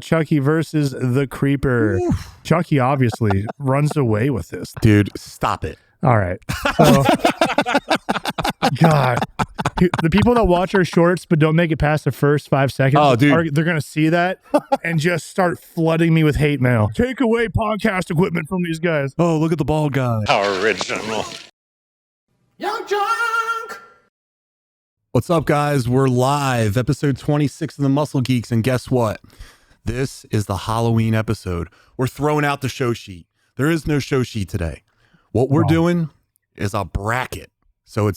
Chucky versus the Creeper. Oof. Chucky obviously runs away with this. Dude, stop it. All right. So, God. The people that watch our shorts but don't make it past the first 5 seconds, they're going to see that and just start flooding me with hate mail. Take away podcast equipment from these guys. Oh, look at the bald guy. How original. Young Junk! What's up, guys? We're live, episode 26 of the Muscle Geeks, and guess what? This is the Halloween episode. We're throwing out the show sheet. There is no show sheet today. What we're doing is a bracket. So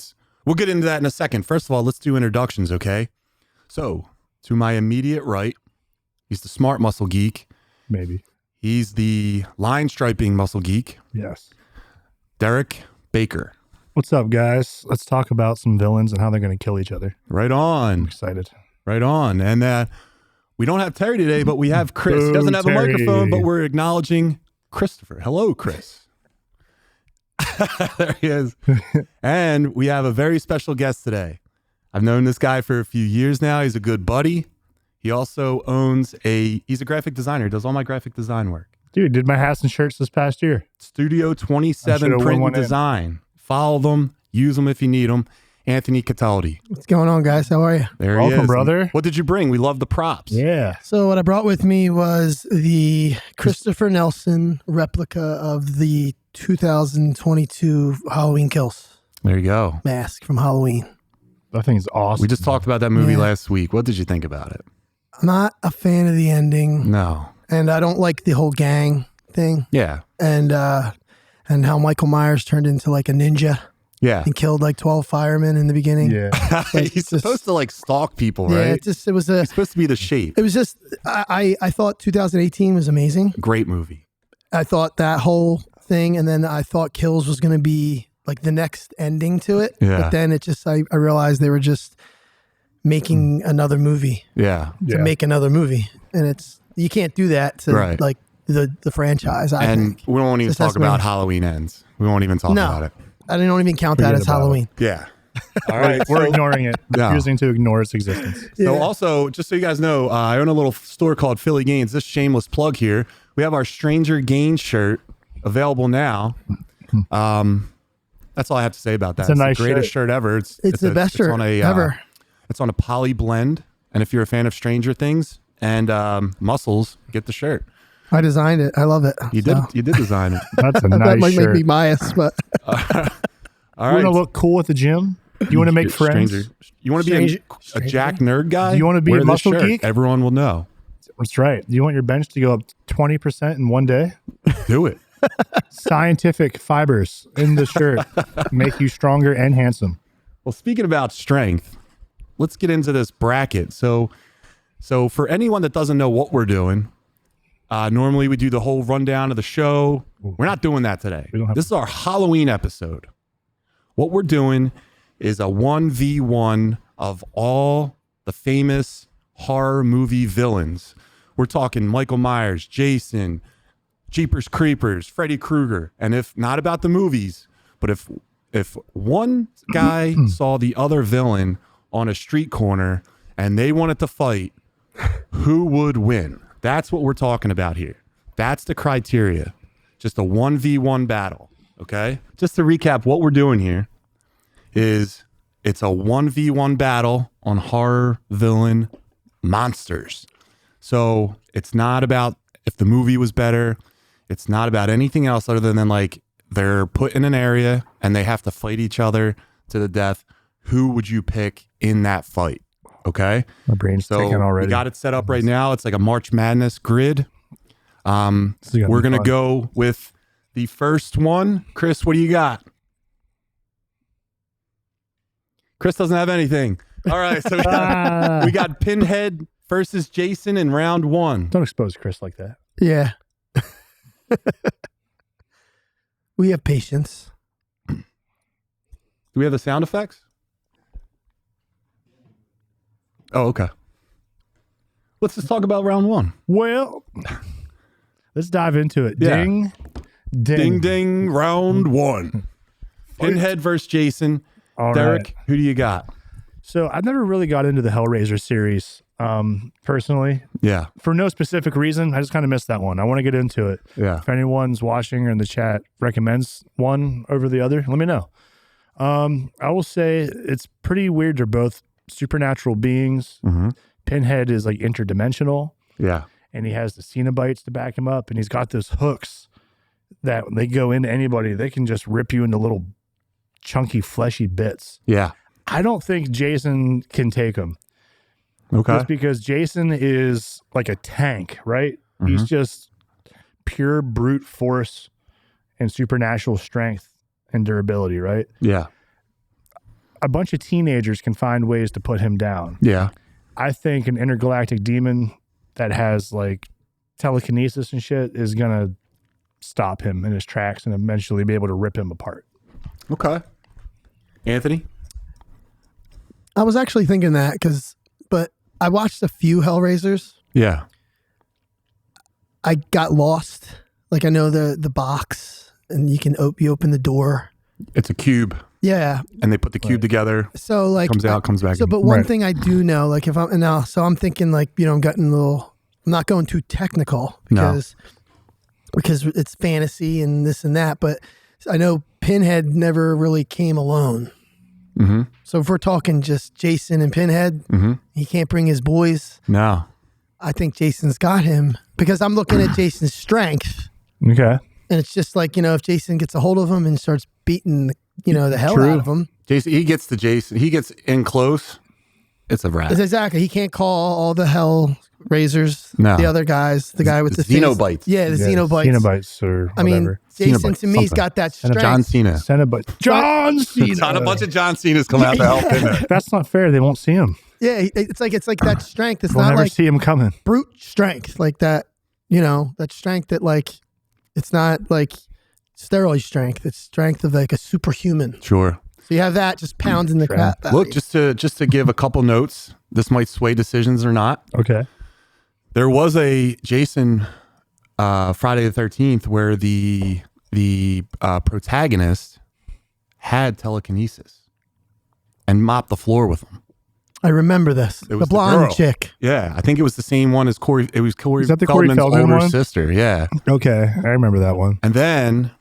we'll get into that in a second. First of all, let's do introductions, okay? So, to my immediate right, he's the smart muscle geek. Maybe. He's the line striping muscle geek. Yes. Derek Baker. What's up, guys? Let's talk about some villains and how they're going to kill each other. Right on. I'm excited. Right on. And we don't have Terry today, but we have Chris. He doesn't have a microphone, but we're acknowledging Christopher. Hello, Chris. There he is. And we have a very special guest today. I've known this guy for a few years now. He's a good buddy. He also he's a graphic designer. He does all my graphic design work. Dude, did my hats and shirts this past year. Studio 27 Print and Design. Follow them. Use them if you need them. Anthony Cataldi. What's going on, guys? How are you? There Welcome, he is. brother. What did you bring? We love the props. Yeah. So what I brought with me was the Christopher Nelson replica of the 2022 Halloween Kills There you go. mask from Halloween. That thing is awesome. We just talked about that movie last week. What did you think about it? I'm not a fan of the ending. No. And I don't like the whole gang thing. Yeah. And how Michael Myers turned into like a ninja. Yeah. And killed like 12 firemen in the beginning. Yeah. He's supposed to like stalk people, right? Yeah, he's supposed to be the shape. It was just, I thought 2018 was amazing. Great movie. I thought that whole thing, and then I thought Kills was going to be like the next ending to it. Yeah. But then I realized they were just making another movie. Yeah. To make another movie. And you can't do that to like the franchise. I think. We won't even talk about Halloween Ends. We won't even talk about it. I don't even count that as Halloween. Yeah. All right. We're ignoring it. Refusing to ignore its existence. So also, just so you guys know, I own a little store called Philly Gaines. This shameless plug here. We have our Stranger Gaines shirt available now. That's all I have to say about that. It's a nice the greatest shirt ever. It's the best shirt ever. It's on a poly blend. And if you're a fan of Stranger Things and muscles, get the shirt. I designed it. I love it. You did design it. That's a nice that might shirt. make me biased, but All right. You want to look cool at the gym? You want to make friends? You want to be a Jack nerd guy? You want to be a muscle geek? Everyone will know. That's right. You want your bench to go up 20% in one day? Do it. Scientific fibers in the shirt make you stronger and handsome. Well, speaking about strength, let's get into this bracket. So for anyone that doesn't know what we're doing, normally we do the whole rundown of the show. We're not doing that today. This is our Halloween episode. What we're doing is a 1v1 of all the famous horror movie villains. We're talking Michael Myers, Jason, Jeepers Creepers, Freddy Krueger. And if not about the movies, but if one guy saw the other villain on a street corner and they wanted to fight, who would win? That's what we're talking about here. That's the criteria. Just a 1v1 battle, okay? Just to recap, what we're doing here is it's a 1v1 battle on horror villain monsters. So it's not about if the movie was better. It's not about anything else other than like they're put in an area and they have to fight each other to the death. Who would you pick in that fight? Okay. My brain's ticking already. We got it set up right now. It's like a March Madness grid. We're going to go with the first one. Chris, what do you got? Chris doesn't have anything. All right. So we got Pinhead versus Jason in round one. Don't expose Chris like that. yeah. We have patience. Do we have the sound effects? Oh, okay. Let's just talk about round one. Well, let's dive into it. Yeah. Ding, ding. Ding, ding, round one. Pinhead versus Jason. All Derek, right. who do you got? So I've never really got into the Hellraiser series personally. Yeah. For no specific reason. I just kind of missed that one. I want to get into it. Yeah. If anyone's watching or in the chat recommends one over the other, let me know. I will say it's pretty weird. They're both supernatural beings. Mm-hmm. Pinhead is like interdimensional. Yeah. And he has the Cenobites to back him up. And he's got those hooks that when they go into anybody, they can just rip you into little chunky, fleshy bits. Yeah. I don't think Jason can take them. Okay. Just because Jason is like a tank, right? Mm-hmm. He's just pure brute force and supernatural strength and durability, right? Yeah. A bunch of teenagers can find ways to put him down. Yeah. I think an intergalactic demon that has like telekinesis and shit is going to stop him in his tracks and eventually be able to rip him apart. Okay. Anthony? I was actually thinking that but I watched a few Hellraisers. Yeah. I got lost. Like I know the box and you open the door. It's a cube. Yeah. And they put the cube together. So like comes out, comes back. So, in. but one thing I do know, like if I'm now, so I'm thinking like, I'm not going too technical because it's fantasy and this and that, but I know Pinhead never really came alone. Mm-hmm. So if we're talking just Jason and Pinhead, he can't bring his boys. No. I think Jason's got him because I'm looking at Jason's strength. Okay. And it's just like, if Jason gets a hold of him and starts beating, the hell out of him. Jason, he gets in close. It's a wrap. It's exactly. He can't call all the hell raisers, no. the other guys, the guy with the Xenobites. Yeah, the Xenobites. Xenobites or whatever. I mean, Jason to me's got that strength. John Cena. John Cena. Not a bunch of John Cenas come out to help him. That's not fair. They won't see him. Yeah, it's like that strength. It's We'll not never like see him coming. Brute strength like that. That strength that like it's not like steroid strength. It's strength of like a superhuman. Sure. So you have that just pounding the crap out. Look, just to give a couple notes. This might sway decisions or not. Okay. There was a Jason Friday the 13th where the protagonist had telekinesis and mopped the floor with him. I remember this. It was the blonde girl. chick. Yeah, I think it was the same one as Corey. It was Corey, Is that the Corey Feldman's Feldman older one? sister. Yeah. Okay, I remember that one. And then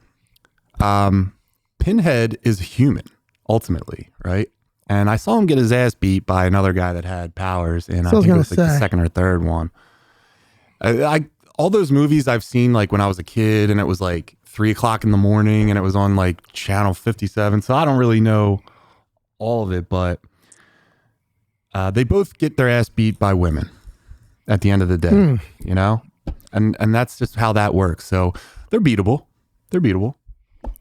Pinhead is human, ultimately, right? And I saw him get his ass beat by another guy that had powers, and I think it was like the second or third one. I all those movies I've seen like when I was a kid, and it was like 3 o'clock in the morning, and it was on like channel 57. So I don't really know all of it, but they both get their ass beat by women at the end of the day, and that's just how that works. So they're beatable. They're beatable.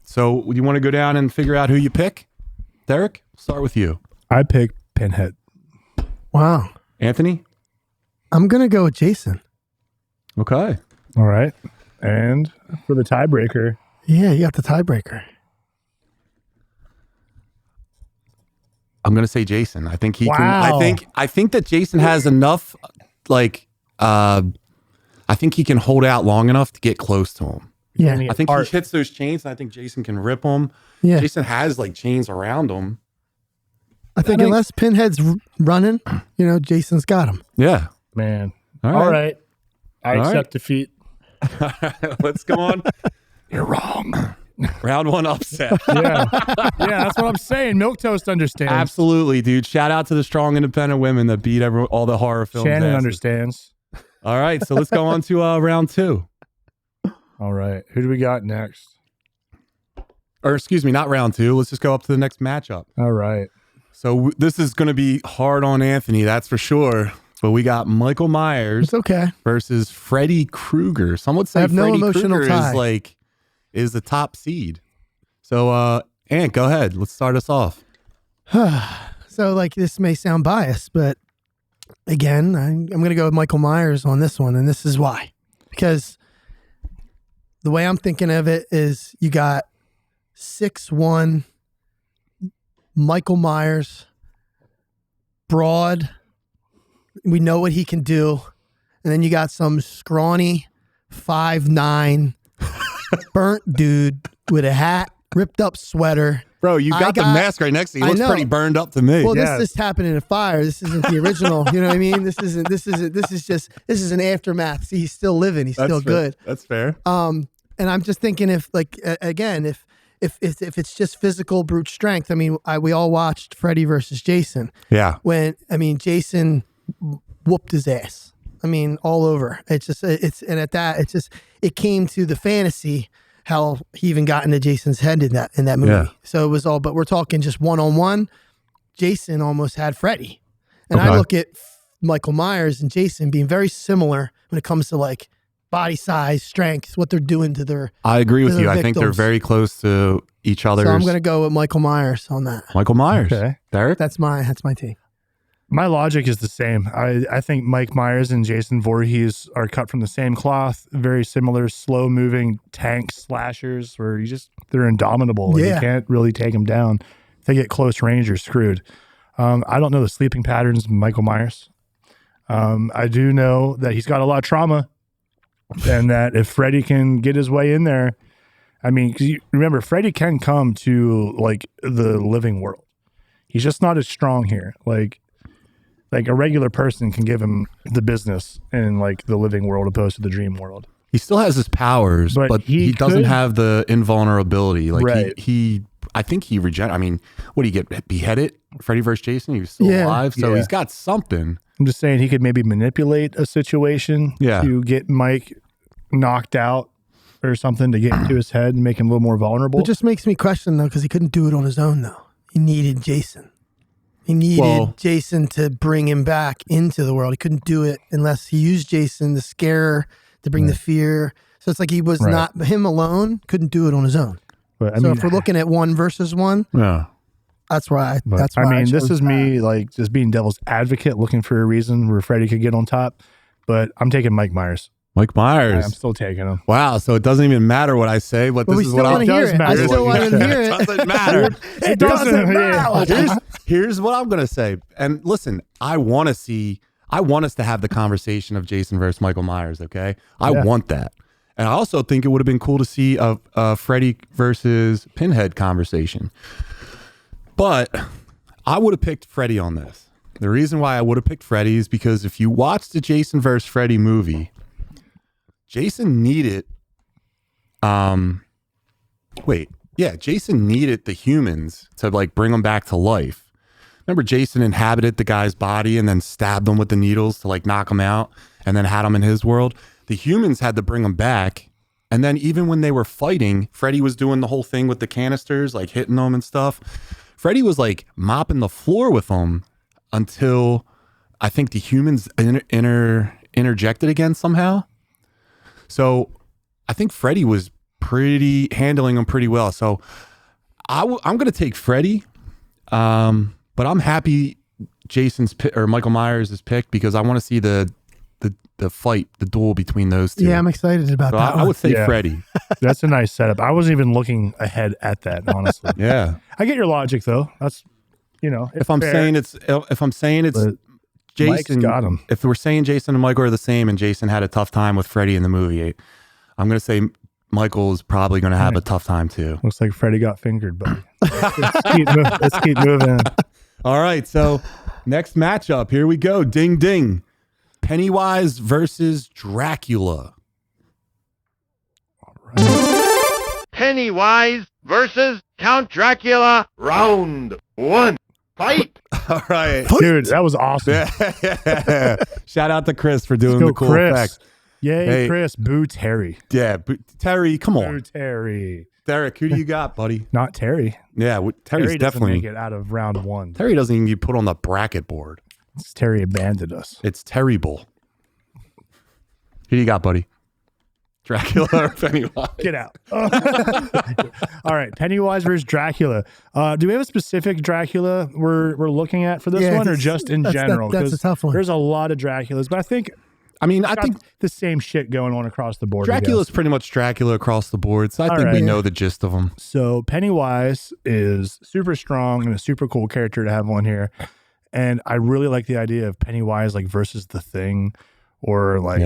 So you want to go down and figure out who you pick? Derek, start with you. I pick Pinhead. Wow. Anthony? I'm going to go with Jason. Okay. All right. And for the tiebreaker. Yeah, you got the tiebreaker. I'm going to say Jason. I think he Wow. can. I think that Jason has enough, like, I think he can hold out long enough to get close to him. Yeah. I think he hits those chains, and I think Jason can rip them. Yeah. Jason has like chains around him. I think unless Pinhead's running, Jason's got him. Yeah. Man. All right. I accept defeat. Let's go on. You're wrong. Round one upset. Yeah, that's what I'm saying. Milquetoast understands. Absolutely, dude. Shout out to the strong, independent women that beat all the horror films. Shannon understands. All right, so let's go on to round two. All right. Who do we got next? Or excuse me, not round two. Let's just go up to the next matchup. All right. So this is going to be hard on Anthony, that's for sure. But we got Michael Myers It's okay. versus Freddy Krueger. Some would say I have no Freddy emotional Krueger tie. is the top seed. So Ant, go ahead. Let's start us off. So like this may sound biased, but again, I'm going to go with Michael Myers on this one. And this is why. Because the way I'm thinking of it is you got 6'1" Michael Myers, broad. We know what he can do. And then you got some scrawny 5'9" burnt dude with a hat, ripped up sweater, Bro, you got the mask right next to you. It looks pretty burned up to me. Well, this happened in a fire. This isn't the original. You know what I mean? This is an aftermath. See, he's still living. He's still good. That's fair. And I'm just thinking if it's just physical brute strength, I mean, we all watched Freddy versus Jason. Yeah. Jason whooped his ass. I mean, all over. It came to the fantasy how he even got into Jason's head in that movie. Yeah. So it was all, but we're talking just one-on-one. Jason almost had Freddy. And I look at Michael Myers and Jason being very similar when it comes to like body size, strength, what they're doing to their I agree with you. victims. I think they're very close to each other. So I'm going to go with Michael Myers on that. Michael Myers. Okay. Derek? That's my take. My logic is the same. I think Mike Myers and Jason Voorhees are cut from the same cloth. Very similar, slow-moving tank slashers where they're indomitable. Yeah. You can't really take them down. If they get close range, you're screwed. I don't know the sleeping patterns of Michael Myers. I do know that he's got a lot of trauma, and that if Freddy can get his way in there, I mean, because remember, Freddy can come to like the living world. He's just not as strong here. Like a regular person can give him the business in like the living world opposed to the dream world. He still has his powers, but he doesn't have the invulnerability. Like right. I think he I mean, what do you get beheaded? Freddy versus Jason? He was still alive, so he's got something. I'm just saying he could maybe manipulate a situation to get Mike knocked out or something to get into his head and make him a little more vulnerable. It just makes me question though, because he couldn't do it on his own though. He needed Jason. He needed Jason to bring him back into the world. He couldn't do it unless he used Jason to scare, to bring the fear. So it's like he was not, him alone couldn't do it on his own. But, so if we're looking at 1 versus 1, that's why. This is me like just being devil's advocate, looking for a reason where Freddy could get on top. But I'm taking Mike Myers. Mike Myers. I'm still taking him. Wow, so it doesn't even matter what I say, but this is what I does matter. I still want to hear it. It doesn't matter. It doesn't matter. Here's what I'm going to say. And listen, I want us to have the conversation of Jason versus Michael Myers, okay? I want that. And I also think it would have been cool to see a Freddy versus Pinhead conversation. But I would have picked Freddy on this. The reason why I would have picked Freddy is because if you watch the Jason versus Freddy movie, Jason needed, Jason needed the humans to like bring him back to life. Remember Jason inhabited the guy's body and then stabbed him with the needles to like knock him out and then had him in his world. The humans had to bring him back. And then even when they were fighting, Freddy was doing the whole thing with the canisters, like hitting them and stuff. Freddy was like mopping the floor with them until I think the humans interjected again somehow. So I think Freddy was handling him pretty well. So I'm going to take Freddy, but I'm happy Jason's or Michael Myers is picked because I want to see the fight, the duel between those two. Yeah, I'm excited about that. I would say Freddy. That's a nice setup. I wasn't even looking ahead at that, honestly. Yeah, I get your logic though. That's if I'm saying it's Jason got him. If we're saying Jason and Michael are the same and Jason had a tough time with Freddy in the movie, I'm going to say Michael's probably going to have a tough time too. Looks like Freddy got fingered, buddy. Let's keep moving. All right, so next matchup. Here we go. Ding, ding. Pennywise versus Dracula. All right. Pennywise versus Count Dracula. Round 1. Fight. All right. Dude, that was awesome. Shout out to Chris for doing the cool Chris. effects. Yay, hey, Chris. Boo Terry. Yeah, Terry, come on. Boo Terry. Derek, who do you got, buddy? Not Terry. Yeah, Terry definitely make it out of round 1. Terry doesn't even get put on the bracket board. Terry abandoned us. It's terrible. Who do you got, buddy? Dracula or Pennywise? Get out. All right, Pennywise versus Dracula. Do we have a specific Dracula we're looking at for this one, or just in general? That's a tough one. There's a lot of Draculas, but I think the same shit going on across the board. Dracula's pretty much Dracula across the board, so I think we know the gist of them. So Pennywise is super strong and a super cool character to have on here, and I really like the idea of Pennywise like versus the Thing, or like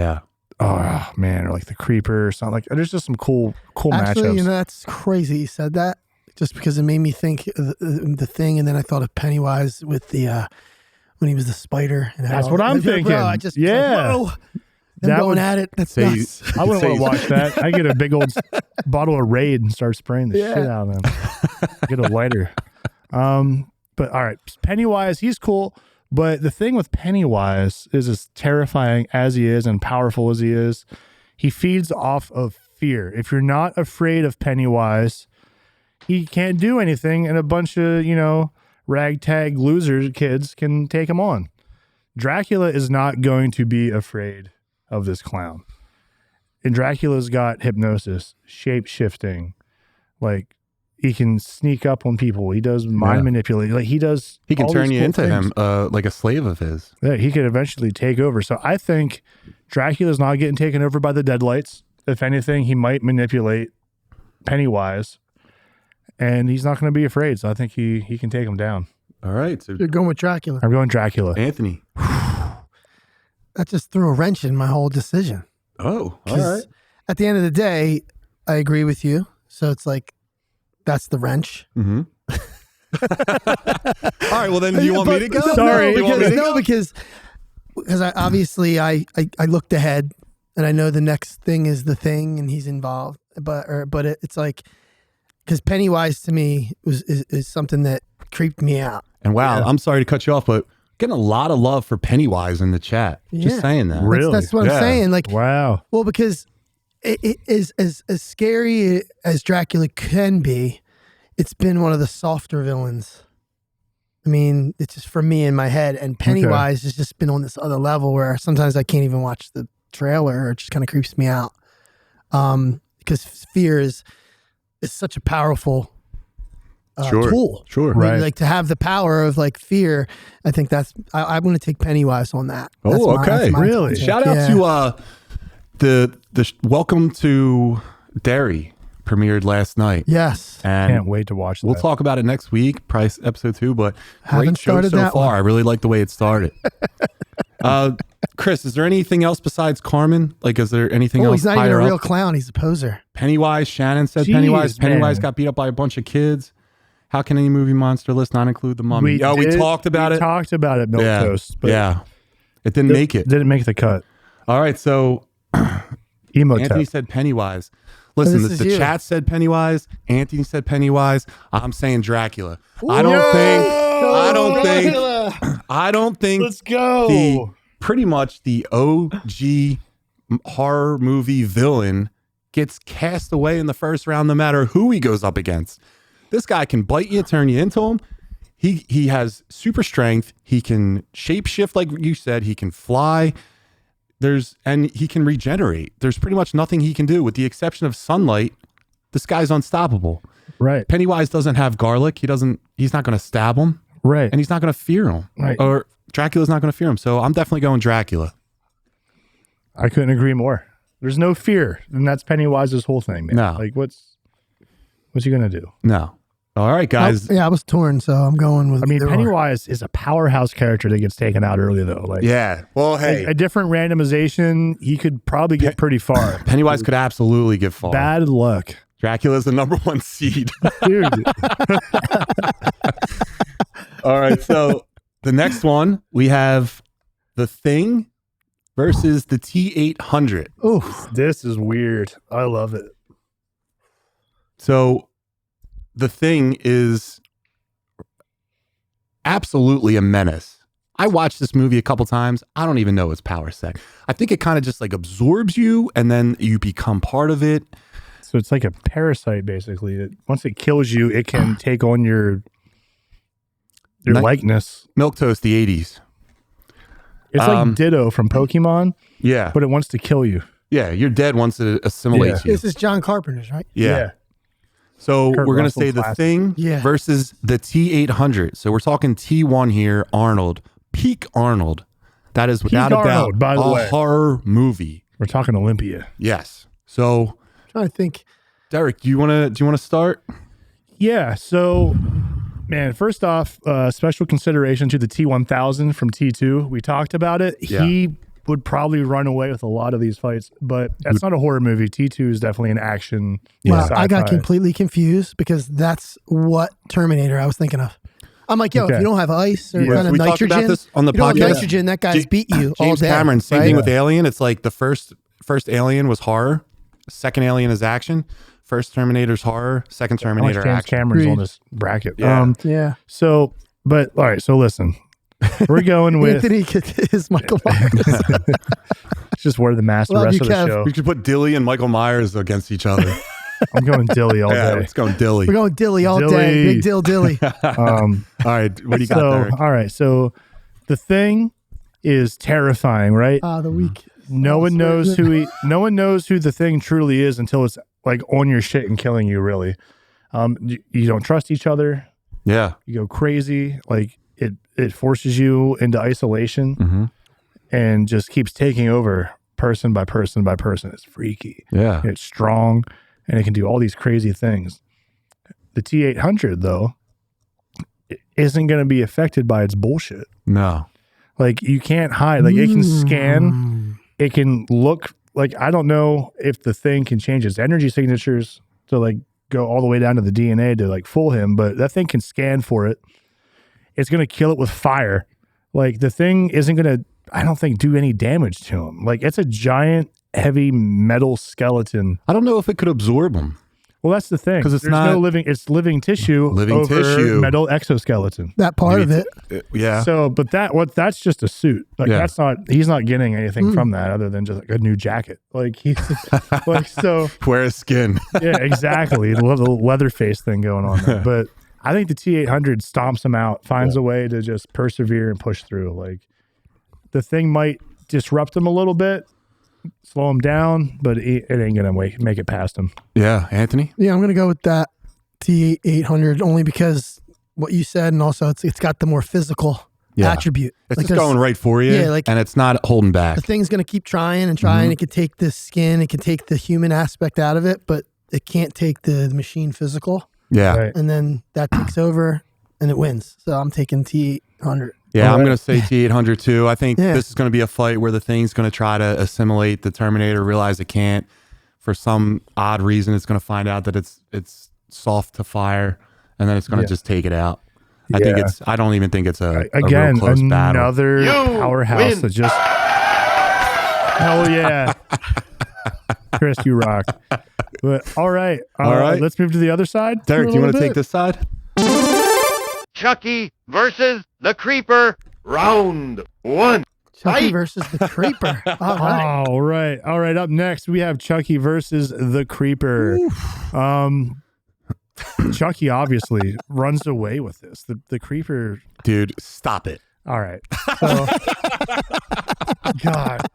oh man, or like the Creeper or something. Like there's just some cool matchups. That's crazy you said that, just because it made me think of the Thing, and then I thought of Pennywise with the when he was the spider. And That's what I'm thinking. Bro, I just whoa. Them going at it. That's nuts. I wouldn't want to watch that. I get a big old bottle of Raid and start spraying the shit out of them. Get a lighter. But all right, Pennywise, he's cool. But the thing with Pennywise is, as terrifying as he is and powerful as he is, he feeds off of fear. If you're not afraid of Pennywise, he can't do anything, and a bunch of, ragtag loser kids can take him on. Dracula is not going to be afraid of this clown. And Dracula's got hypnosis, shape-shifting, like he can sneak up on people. He does mind manipulate. Like he can turn you into things. him like a slave of his. Yeah, he could eventually take over. So I think Dracula's not getting taken over by the deadlights. If anything, he might manipulate Pennywise, and he's not going to be afraid. So I think he can take him down. All right. So You're going with Dracula. I'm going Dracula. Anthony. That just threw a wrench in my whole decision. Oh, all right. At the end of the day, I agree with you. So it's like, that's the wrench. Mm-hmm. All right. Well, then, do you want me to go? Sorry. Because I obviously I looked ahead, and I know the next thing is the Thing, and he's involved. But it's like, because Pennywise to me is something that creeped me out. And wow, I'm sorry to cut you off, but getting a lot of love for Pennywise in the chat. Just saying that. Really? That's what I'm saying. Like, wow. Well, because it is as scary as Dracula can be, it's been one of the softer villains. I mean, it's just for me in my head. And Pennywise has just been on this other level where sometimes I can't even watch the trailer, or it just kind of creeps me out. Because fear is such a powerful tool. Sure. I mean, Right. like to have the power of like fear, I think I'm going to take Pennywise on that. That's okay. Really? take. Shout out to the Welcome to Derry premiered last night. Yes. And Can't wait to watch that. we'll talk about it next week, Price episode 2, but Haven't great show started so that far. one. I really like the way it started. Chris, is there anything else besides Carmen? Like, is there anything else? He's not even higher a real up? clown. He's a poser. Pennywise, Shannon said Jeez, Pennywise. Pennywise man. got beat up by a bunch of kids. How can any movie monster list not include the mummy? We talked about it. We talked about it, Milk Toast. But It didn't make it. Didn't make the cut. All right, so Emo Anthony test. said Pennywise. Listen, this is the you. chat said Pennywise. Anthony said Pennywise. I'm saying Dracula. I don't think. Let's go. Pretty much the OG horror movie villain gets cast away in the first round, no matter who he goes up against. This guy can bite you, turn you into him. He has super strength. He can shapeshift, like you said. He can fly. And he can regenerate. There's pretty much nothing he can do, with the exception of sunlight. This guy's unstoppable. Right. Pennywise doesn't have garlic. He's not going to stab him, Right. and he's not going to fear him. Right. Or Dracula's not going to fear him. So I'm definitely going Dracula. I couldn't agree more. There's no fear, and that's Pennywise's whole thing, man. No. Like, what's he gonna do? No. All right, guys. I was torn, so I'm going with. I mean, either or. Pennywise is a powerhouse character that gets taken out early, though. Like, Yeah. Well, hey, a different randomization, he could probably get pretty far. Pennywise could absolutely get far. Bad luck, Dracula's the #1 seed. dude. All right. So the next one, we have The Thing versus the T-800. Oof. This is weird. I love it. So The Thing is absolutely a menace. I watched this movie a couple times. I don't even know its power set. I think it kind of just like absorbs you, and then you become part of it. So it's like a parasite, basically. That once it kills you, it can take on your likeness. Milquetoast, the 80s. It's like Ditto from Pokemon, Yeah. but it wants to kill you. Yeah, you're dead once it assimilates you. This is John Carpenter's, right? Yeah. So Kurt we're going to Russell say The classic. Thing Yeah. versus the T-800. So we're talking T1 here, Arnold. Peak Arnold. That is without a Arnold, doubt by the a way. horror movie. We're talking Olympia. Yes. So I'm trying to think. Derek, do you want to start? Yeah. So, man, first off, special consideration to the T1000 from T2. We talked about it. Yeah. He would probably run away with a lot of these fights, but that's not a horror movie. T2 is definitely an action. Wow, I got sci-fi. completely confused because that's what Terminator I was thinking of. I'm like, yo, if you don't have ice or kind of we nitrogen, talked about this on the you don't have podcast. nitrogen, that guy's beat you all James day. Cameron, same right? thing with Alien. It's like the first Alien was horror, second Alien is action, first Terminator's horror, second Terminator James action. Cameron's on this bracket. Yeah. Yeah. So, but all right. So listen, we're going with Anthony is Michael Myers. it's just where the master Love rest you, of the Kev. show. We could put Dilly and Michael Myers against each other. I'm going Dilly all Yeah, day. let's go Dilly. We're going Dilly all Dilly. day. Big Dill Dilly. All right, what do you got So, there? all right. So the Thing is terrifying, right? The week. No one knows who the Thing truly is until it's like on your shit and killing you. Really, you don't trust each other. Yeah. You go crazy. Like it forces you into isolation Mm-hmm. and just keeps taking over person by person by person. It's freaky. Yeah. It's strong and it can do all these crazy things. The T-800 though isn't going to be affected by its bullshit. No. Like you can't hide. Like it can scan. It can look like, I don't know if the Thing can change its energy signatures to like go all the way down to the DNA to like fool him, but that thing can scan for it. It's going to kill it with fire. Like the Thing isn't going to, I don't think, do any damage to him. Like it's a giant, heavy metal skeleton. I don't know if it could absorb them. Well, that's the thing. 'Cause it's There's not- no living. It's living tissue. Living over tissue. metal exoskeleton. That part of it. Yeah. So, but that's just a suit. Like Yeah. that's not. He's not getting anything from that other than just like a new jacket. Like he's like so. Wear a skin. Yeah, exactly. The little Leatherface thing going on there. But I think the T-800 stomps him out, finds a way to just persevere and push through. Like the Thing might disrupt him a little bit, slow him down, but it ain't gonna make it past him. Yeah. Anthony? Yeah, I'm gonna go with that T-800 only because what you said, and also it's got the more physical attribute. It's Like just there's- going right for you. Yeah, like- and it's not holding back. The Thing's gonna keep trying and trying. It can take the skin, it can take the human aspect out of it, but it can't take the machine physical. Yeah. Right. And then that takes over and it wins. So I'm taking T-800. Yeah, I'm Alright. going to say T-800 too. I think Yeah. this is going to be a fight where the Thing's going to try to assimilate the Terminator, realize it can't. For some odd reason, it's going to find out that it's soft to fire, and then it's going to just take it out. I think I don't even think it's a Again, real close battle. another You powerhouse win. that just hell yeah. Chris, you rock. But all right. All right. Let's move to the other side. Derek, for a do you want to little take bit. this side? Chucky versus the Creeper. Round one. Chucky Fight. versus the Creeper. All right. All right. All right. Up next, we have Chucky versus the Creeper. Chucky obviously runs away with this. The Creeper. Dude, stop it. All right. So, God,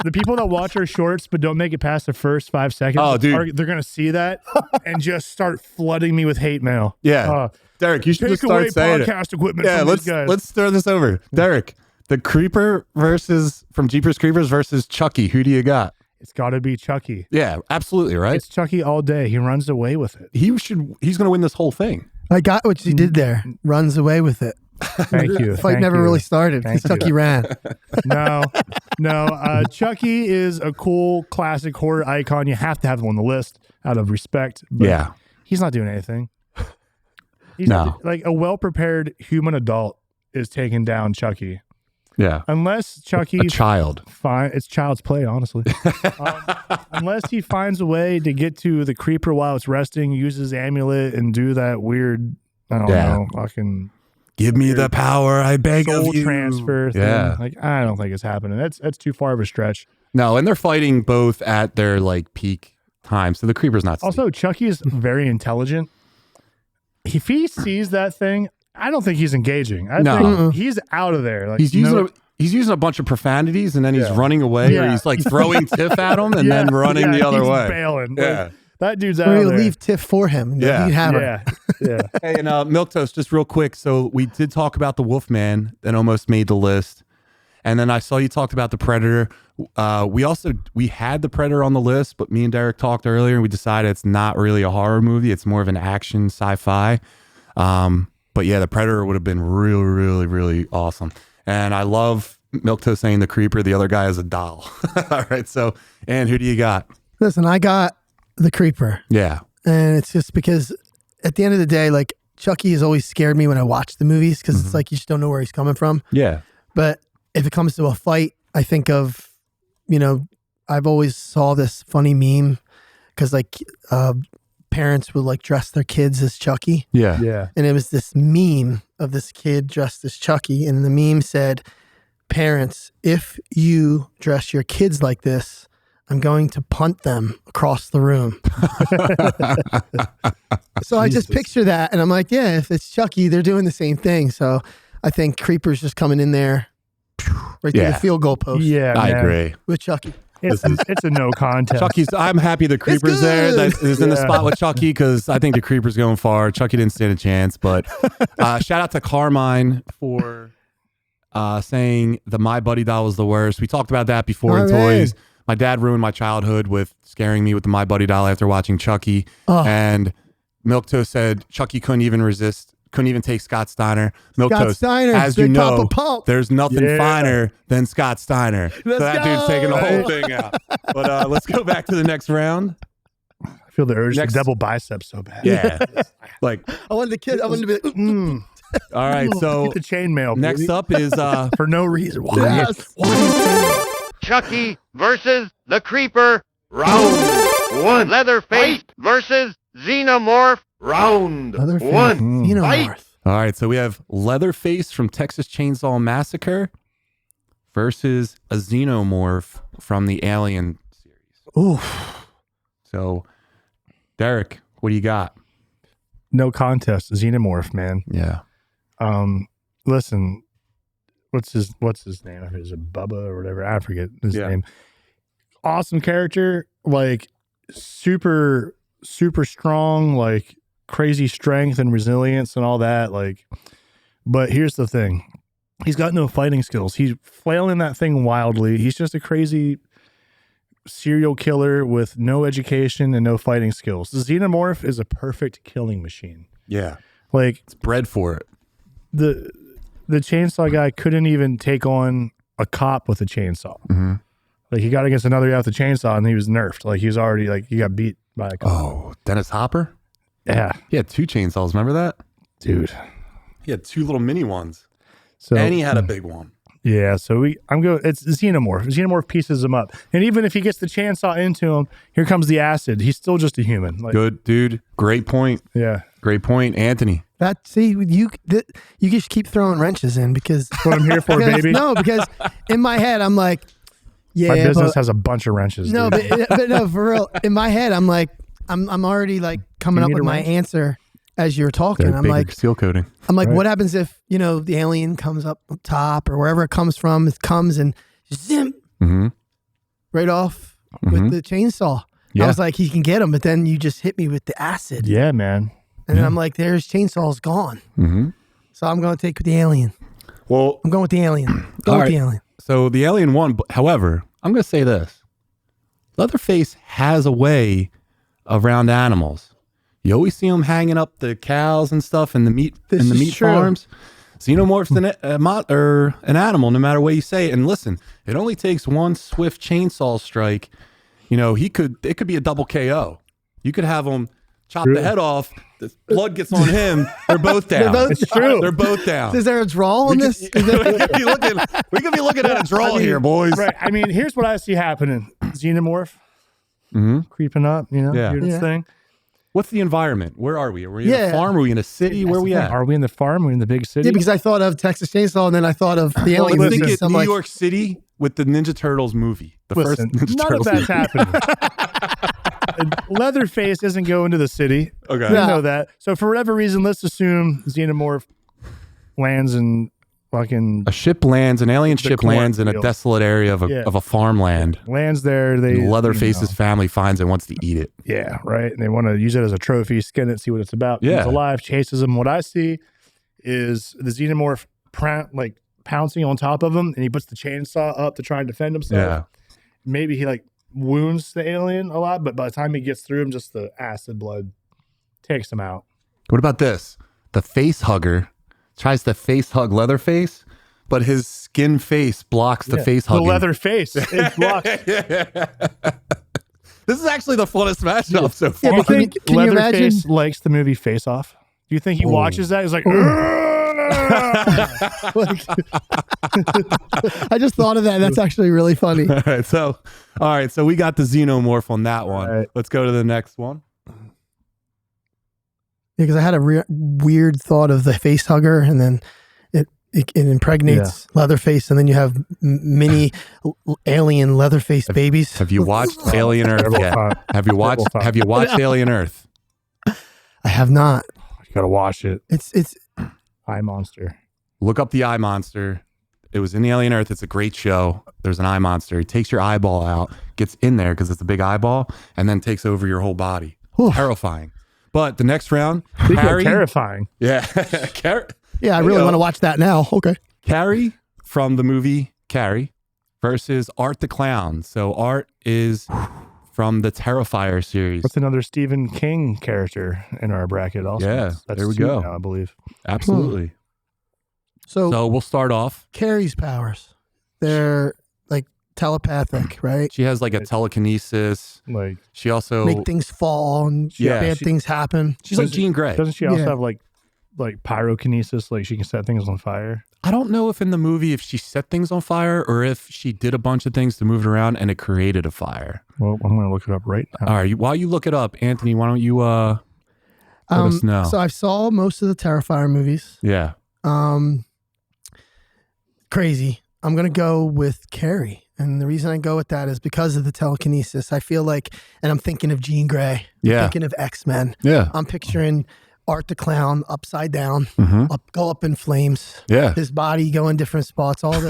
the people that watch our shorts but don't make it past the first 5 seconds, Oh, dude. they're gonna see that and just start flooding me with hate mail. Yeah. Derek, you should Take just away start saying it. podcast equipment Yeah, from these guys. let's throw this over. Derek, the Creeper from Jeepers Creepers versus Chucky. Who do you got? It's got to be Chucky. Yeah, absolutely, right? It's Chucky all day. He runs away with it. He's going to win this whole thing. I got what you did there. Runs away with it. Thank you. The fight Thank never you. really started Thank because Chucky you. ran. No. Chucky is a cool classic horror icon. You have to have him on the list out of respect. But Yeah. he's not doing anything. He's No. not, like a well-prepared human adult is taking down Chucky. Yeah. Unless Chucky A child. it's child's play, honestly. Unless he finds a way to get to the Creeper while it's resting, use his amulet, and do that weird, I don't know, fucking Give me the power, I beg soul of you. transfer thing. Yeah. Like, I don't think it's happening. That's too far of a stretch. No, and they're fighting both at their like peak time. So the Creeper's not Also, Chucky is very intelligent. If he sees that thing, I don't think he's engaging. I think he's out of there. Like, he's using a bunch of profanities and then he's running away or Yeah. he's like throwing Tiff at him and then running the other he's way. Bailing. Yeah. Like, that dude's out Or of you there. leave Tiff for him. Yeah. You can have her. Yeah. Hey, and Milquetoast, just real quick. So we did talk about the Wolfman that almost made the list. And then I saw you talked about the Predator. We had the Predator on the list, but me and Derek talked earlier and we decided it's not really a horror movie. It's more of an action sci-fi. But yeah, the Predator would have been really, really, really awesome. And I love Milktoast saying the Creeper. The other guy is a doll. All right. So, and who do you got? Listen, I got the Creeper. Yeah. And it's just because at the end of the day, like Chucky has always scared me when I watch the movies because it's like you just don't know where he's coming from. Yeah. But if it comes to a fight, I think of, I've always saw this funny meme because like parents would like dress their kids as Chucky. Yeah. Yeah. And it was this meme of this kid dressed as Chucky. And the meme said, parents, if you dress your kids like this, I'm going to punt them across the room. So I just picture that. And I'm like, yeah, if it's Chucky, they're doing the same thing. So I think Creeper's just coming in there right through the field goal post. Yeah, I man. agree. With Chucky. It's a no contest. Chucky's. I'm happy the Creeper's there. That is in the spot with Chucky because I think the Creeper's going far. Chucky didn't stand a chance. But shout out to Carmine for saying the My Buddy doll was the worst. We talked about that before in toys. My dad ruined my childhood with scaring me with the My Buddy doll after watching Chucky. And Milktoast said Chucky couldn't even take Scott Steiner. Milktoast, as you know, there's nothing finer than Scott Steiner. So that dude's taking the whole thing out. But let's go back to the next round. I feel the urge to double biceps so bad. Yeah. Like I wanted to be like, all right, so the chainmail. Next up is for no reason. Why? yes. Chucky versus the Creeper. Round 1. Leatherface versus Xenomorph. Round Leatherface. 1. Xenomorph. all right. So we have Leatherface from Texas Chainsaw Massacre versus a Xenomorph from the Alien series. Oof. So, Derek, what do you got? No contest. Xenomorph, man. Yeah. Listen, what's his name? Is it Bubba or whatever? I forget his name. Awesome character, like super strong, like crazy strength and resilience and all that. Like, but here's the thing: he's got no fighting skills. He's flailing that thing wildly. He's just a crazy serial killer with no education and no fighting skills. The Xenomorph is a perfect killing machine. Yeah. Like It's bred for it. The chainsaw guy couldn't even take on a cop with a chainsaw. Mm-hmm. Like he got against another guy with a chainsaw and he was nerfed. Like he was already like he got beat by a cop. Oh, Dennis Hopper? Yeah, He had 2 chainsaws. Remember that? dude. He had 2 little mini ones. So And he had a big one. yeah. So I'm going. It's Xenomorph. Xenomorph pieces him up, and even if he gets the chainsaw into him, here comes the acid. He's still just a human. Like, Good, dude. Great point. yeah. Great point. Anthony. You just keep throwing wrenches in because That's what I'm here for, baby. No, because in my head I'm like, yeah, My business but, has a bunch of wrenches. no, dude. but no, for real. In my head I'm like, I'm already like coming You up need with a my wrench? answer as you're talking. I'm Big like, seal coating. Right. what happens if the alien comes up top or wherever it comes from? It comes and zim Mm-hmm. right off Mhm. with the chainsaw. Yeah. I was like, he can get him, but then you just hit me with the acid, Yeah, man. and then I'm like, there's chainsaw's gone. Mm-hmm. So I'm going to take the alien. Well, I'm going with the alien. All Go with right. the alien. so the alien won. However, I'm going to say this. Leatherface has a way around animals. You always see him hanging up the cows and stuff in the meat This in the is meat true. farms. Xenomorph's an animal, no matter what you say. And listen, it only takes one swift chainsaw strike. It could be a double KO. You could have him chop the head off. The blood gets on him. They're both down. It's true. They're both down. Is there a draw on this? we could be looking at a draw here, boys. Right. I mean, here's what I see happening: Xenomorph Mm-hmm. creeping up. Yeah. doing its Yeah. thing. What's the environment? Where are we? Are we in Yeah. a farm? Are we in a city? Where are we at? Are we in the farm? Are we in the big city? Yeah, because I thought of Texas Chainsaw and then I thought of the Well, alien. I think movies. it's I'm New like, York City with the Ninja Turtles movie. The Listen, first Ninja none Turtles of that's movie. happening. Leatherface doesn't go into the city. Okay. We Yeah. know that. So for whatever reason, let's assume Xenomorph lands in fucking A ship lands, an alien ship lands in a cornfield. desolate area of Yeah. a farmland. lands there. They Leatherface's family finds it and wants to eat it. yeah, right. And they want to use it as a trophy, skin it, see what it's about. Yeah. It's alive, chases him. What I see is the Xenomorph pouncing on top of him, and he puts the chainsaw up to try and defend himself. Yeah. Maybe he wounds the alien a lot, but by the time he gets through him, just the acid blood takes him out. What about this? The face hugger tries to face hug Leatherface, but his skin face blocks the face hugging. The leather face. It blocks. This is actually the funnest matchup so far. Yeah, but Do you think can you Leatherface imagine? likes the movie Face Off? Do you think he watches that? He's like, Like, I just thought of that. That's actually really funny. All right, so we got the Xenomorph on that one. Right. Let's go to the next one. Because I had a weird thought of the face hugger, and then it impregnates Leatherface, and then you have mini alien Leatherface babies. Have you watched Alien Earth Terrible yet? thought. Have you watched Alien Earth? I have not. you gotta watch it. It's Eye Monster. Look up the eye monster. It was in the Alien Earth. It's a great show. There's an eye monster. He takes your eyeball out, gets in there because it's a big eyeball, and then takes over your whole body. Terrifying. But the next round, Speaking of Carrie. terrifying. Yeah. Carrie. I really want to watch that now. Okay. Carrie from the movie Carrie versus Art the Clown. So Art is from the Terrifier series. That's another Stephen King character in our bracket also. Yeah, That's there we 2 go. now, I believe. Absolutely. So we'll start off. Carrie's powers, they're like telepathic, right? She has like a telekinesis. Like, She also Make things fall and Yeah. bad things happen. she's like Jean Grey. doesn't she also Yeah. have like pyrokinesis? Like she can set things on fire? I don't know if in the movie if she set things on fire or if she did a bunch of things to move it around and it created a fire. Well, I'm going to look it up right now. All right, while you look it up, Anthony, why don't you let us know? So I saw most of the Terrifier movies. Yeah. Crazy. I'm gonna go with Carrie, and the reason I go with that is because of the telekinesis. I feel like, and I'm thinking of Jean Grey. I'm Yeah. thinking of X-Men. Yeah. I'm picturing Art the Clown upside down, go up in flames. Yeah. His body go in different spots. All the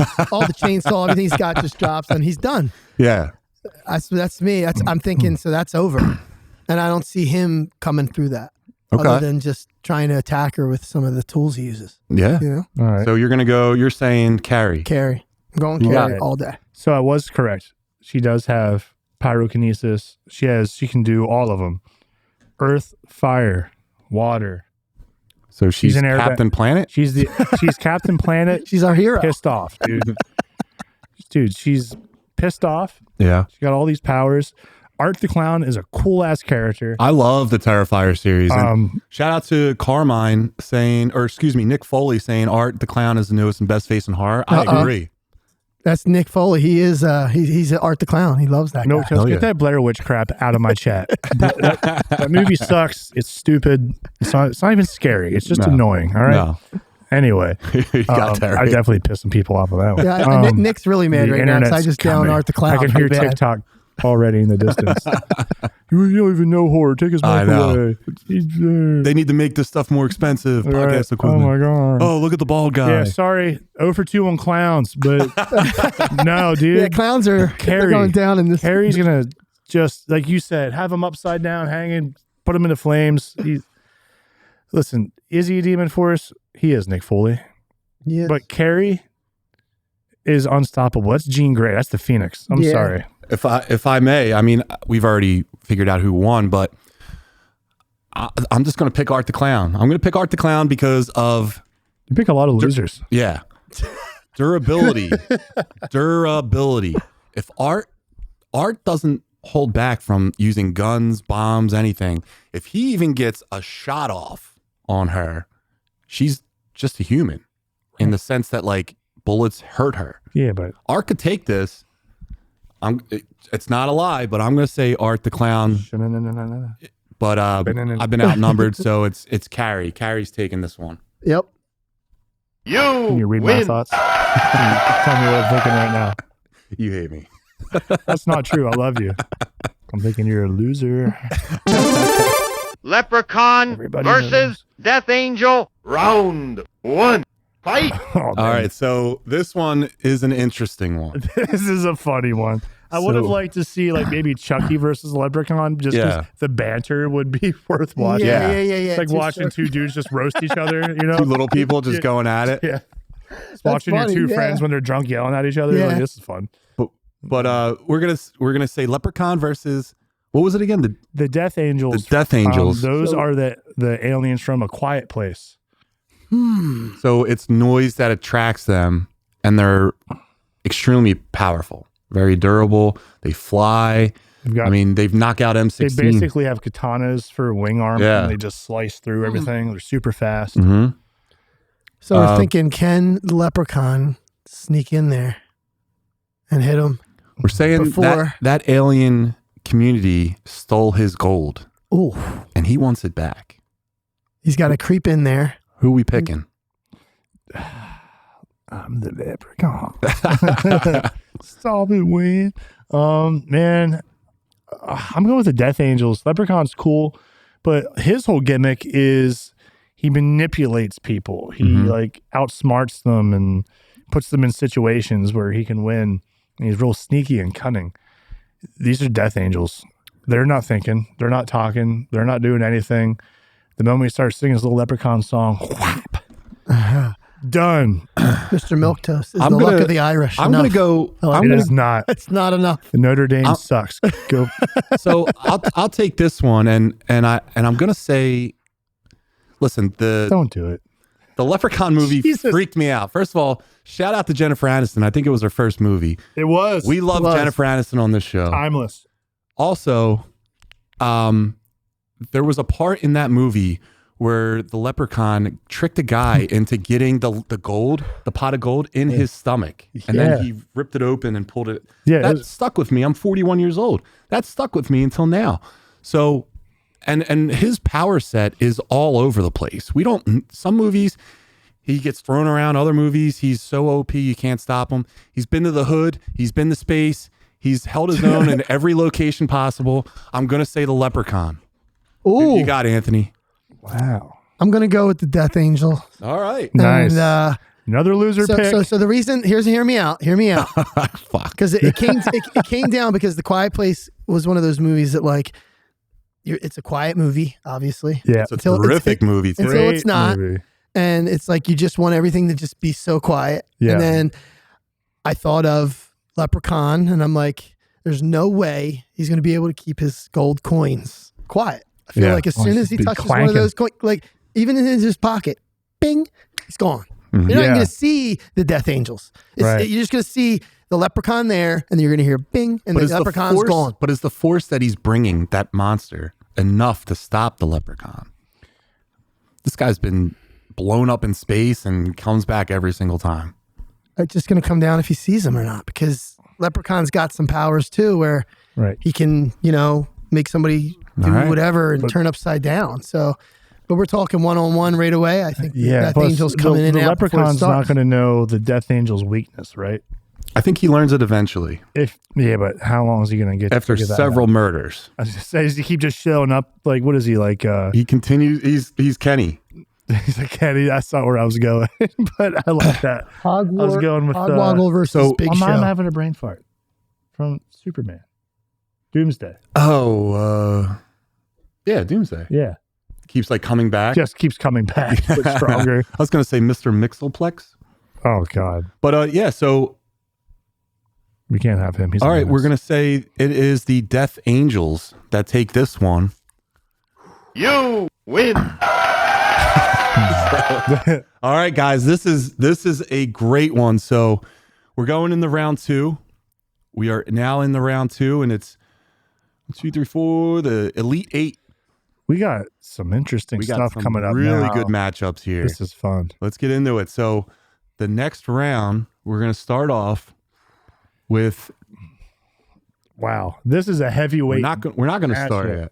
chainsaw, everything he's got just drops, and he's done. Yeah. That's me. I'm thinking. So that's over, and I don't see him coming through that. Okay. Other than just trying to attack her with some of the tools he uses. Yeah. You know, All right. So you're saying Carrie. Carrie. I'm going You got Carrie it. all day. So I was correct. She does have pyrokinesis. She can do all of them. Earth, fire, water. So she's an airbag. Captain Planet? She's Captain Planet. She's our hero. Pissed off, dude. Dude, she's pissed off. Yeah. She got all these powers. Art the Clown is a cool ass character. I love the Terrifier series. And Um, shout out to Carmine Nick Foley saying Art the Clown is the newest and best face in horror. I agree. That's Nick Foley. He is. He's Art the Clown. He loves that. No, guy. let's yeah. get that Blair Witch crap out of my chat. that movie sucks. It's stupid. It's not even scary. It's just No. annoying. All right. No. Anyway, You got that I right. definitely pissed some people off of that one. Yeah, Nick's really mad the right now because I internet's just down coming. Art the Clown. I can hear pretty bad. TikTok already in the distance. You don't even know horror. Take his I mic know. away. They need to make this stuff more expensive. Right. Podcast Oh equipment. my god. Oh, look at the bald guy. Yeah, sorry. 0 for 2 on clowns, but no, dude. Yeah, clowns are they're Carrie. going down in this. Carrie's gonna just like you said, have him upside down, hanging, put him into flames. Listen, is he a demon force? He is, Nick Foley. Yeah. But Carrie is unstoppable. That's Jean Grey. That's the Phoenix. I'm Yeah. sorry. If I may, I mean, we've already figured out who won, but I'm just going to pick Art the Clown. I'm going to pick Art the Clown because of You pick a lot of losers. yeah, durability. If Art doesn't hold back from using guns, bombs, anything. If he even gets a shot off on her, she's just a human in the sense that like bullets hurt her. Yeah, but Art could take this. It's not a lie, but I'm going to say Art the Clown. But I've been outnumbered, so it's Carrie. Carrie's taking this one. Yep. Can you read my win. thoughts? Tell me what I'm thinking right now. You hate me. That's not true. I love you. I'm thinking you're a loser. Leprechaun Everybody versus knows. Death Angel. Round 1. Fight! Oh, All man. right, so this one is an interesting one. This is a funny one. I would have So- liked to see like maybe Chucky versus Leprechaun just because Yeah. the banter would be worth watching. Yeah. Yeah. It's like Two watching circles. two dudes just roast each other, you know? Two little people just Yeah. going at it. Yeah. Just watching funny, your two yeah. friends when they're drunk yelling at each other. Yeah. Like, this is fun. But we're gonna say Leprechaun versus what was it again? The Death Angels. The Death Angels. Those are the aliens from A Quiet Place. So it's noise that attracts them, and they're extremely powerful, very durable. They fly. They've knocked out M16. They basically have katanas for wing arm, and they just slice through everything. They're super fast. Mm-hmm. So we're thinking, can the Leprechaun sneak in there and hit him? We're saying that alien community stole his gold. Ooh. And he wants it back. He's got to creep in there. Who are we picking? I'm the Leprechaun. Stop it, Wayne. Man, I'm going with the Death Angels. Leprechaun's cool, but his whole gimmick is he manipulates people. He like outsmarts them and puts them in situations where he can win. And he's real sneaky and cunning. These are Death Angels. They're not thinking. They're not talking. They're not doing anything. The moment we start singing his little Leprechaun song, whap, done. Mr. Milquetoast is the luck of the Irish. I'm going to go. It's not. It's not enough. The Notre Dame sucks. Go. So I'll take this one, and I'm going to say, listen, don't do it. The Leprechaun movie freaked me out. First of all, shout out to Jennifer Aniston. I think it was her first movie. It was. We love Jennifer Aniston on this show. Timeless. Also, there was a part in that movie where the Leprechaun tricked a guy into getting the gold, the pot of gold, in his stomach. And then he ripped it open and pulled it. Yeah, that stuck with me. I'm 41 years old. That stuck with me until now. So, and his power set is all over the place. Some movies, he gets thrown around. Other movies, he's so OP, you can't stop him. He's been to the hood. He's been to space. He's held his own in every location possible. I'm going to say the Leprechaun. Ooh. You got it, Anthony. Wow. I'm going to go with the Death Angel. All right. Nice. And, another loser pick. So the reason, hear me out. Fuck. Because it came down because The Quiet Place was one of those movies that it's a quiet movie, obviously. Yeah. It's a terrific movie. Until it's not. Movie. And it's like you just want everything to just be so quiet. Yeah. And then I thought of Leprechaun, and I'm like, there's no way he's going to be able to keep his gold coins quiet. I feel like as soon as he touches one of those coins, like even in his pocket, bing, he's gone. Mm-hmm. You're not going to see the Death Angels. You're just going to see the Leprechaun there, and you're going to hear bing, and the Leprechaun's gone. But is the force that he's bringing, that monster, enough to stop the Leprechaun? This guy's been blown up in space and comes back every single time. It's just going to come down if he sees him or not, because Leprechaun's got some powers too, where he can, make somebody do whatever and turn upside down. So, but we're talking one-on-one right away. I think Death Angel's coming in. The Leprechaun's not going to know the Death Angel's weakness, right? I think he learns it eventually. But how long is he going to get after several murders? I was just saying, does he keep just showing up? Like, what is he like? He continues. He's Kenny. He's like Kenny. That's not where I was going, but I like that. I was going with Hogwoggle versus Big Show. I'm having a brain fart from Superman. Doomsday. Oh, yeah, Doomsday. Yeah. Keeps coming back. Just keeps coming back, but stronger. I was going to say Mr. Mixelplex. Oh, God. But so. We can't have him. He's all right, we're going to say it is the Death Angels that take this one. You win. All right, guys, this is a great one. So we're going in the round 2. We are now in the round 2, and it's 1, 2, 3, 4, the Elite 8. We got some interesting stuff coming up. Really good matchups here. This is fun. Let's get into it. So the next round, we're going to start off with. Wow, this is a heavyweight. We're not going to start yet.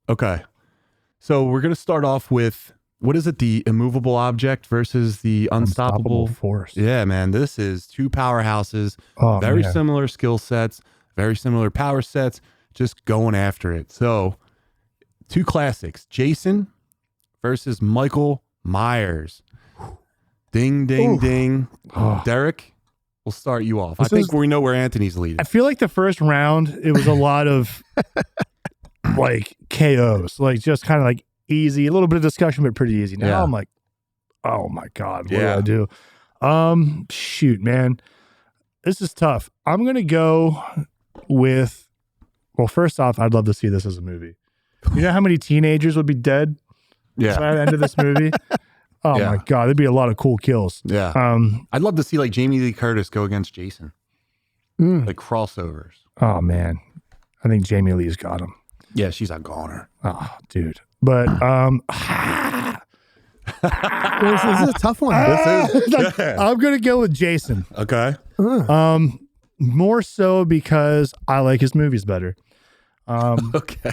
Okay, so we're going to start off with, what is it? The immovable object versus the unstoppable force. Yeah, man, this is two powerhouses. Very similar skill sets, very similar power sets. Just going after it. So, two classics: Jason versus Michael Myers. Ding, ding, ding. Derek, we'll start you off. I think we know where Anthony's leading. I feel like the first round, it was a lot of KOs, just kind of easy, a little bit of discussion, but pretty easy. Now I'm like, oh my God, what do I do? Shoot, man, this is tough. I'm going to go with, well, first off, I'd love to see this as a movie. You know how many teenagers would be dead by the end of this movie? Oh Yeah. my God, there'd be a lot of cool kills. Yeah. I'd love to see like Jamie Lee Curtis go against Jason. Like crossovers. Oh man, I think Jamie Lee's got him. Yeah, she's a goner. Oh, dude. But This is a tough one. I'm gonna go with Jason. Okay. More so because I like his movies better. Okay.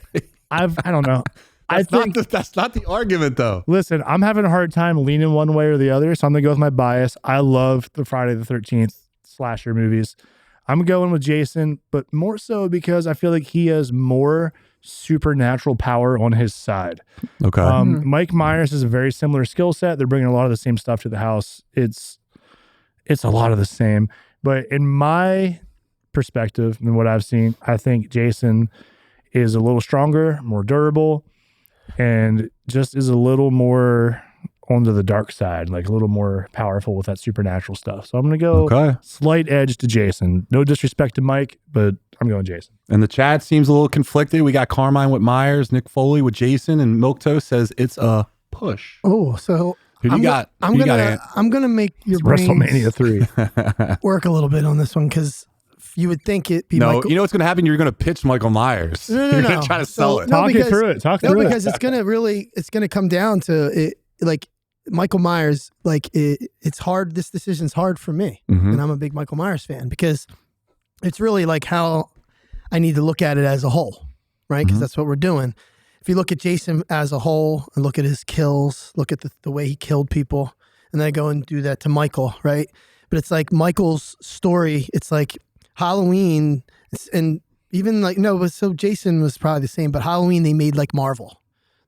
I don't know. That's not the argument though. Listen, I'm having a hard time leaning one way or the other, so I'm gonna go with my bias. I love the Friday the 13th slasher movies. I'm going with Jason, but more so because I feel like he has more supernatural power on his side. Okay. Mike Myers is a very similar skill set. They're bringing a lot of the same stuff to the house. It's a lot of the same. But in my perspective and what I've seen, I think Jason is a little stronger, more durable, and just is a little more onto the dark side, like a little more powerful with that supernatural stuff. So I'm going to go slight edge to Jason. No disrespect to Mike, but I'm going Jason. And the chat seems a little conflicted. We got Carmine with Myers, Nick Foley with Jason, and Milk Toast says it's a push. Oh, so Who do you got? I'm gonna make your brains WrestleMania 3. work a little bit on this one because you would think it'd be No, Michael. you know what's going to happen? You're going to pitch Michael Myers. No, You're no. going to try to sell it. No, Talk it through it. Talk through it. because it's gonna come down to it. Like Michael Myers, like it's hard. This decision's hard for me, and I'm a big Michael Myers fan because it's really like how I need to look at it as a whole, right? Because that's what we're doing. If you look at Jason as a whole and look at his kills, look at the way he killed people, and then I go and do that to Michael, right? But it's like Michael's story. It's like Halloween, and even like so Jason was probably the same, but Halloween they made like Marvel.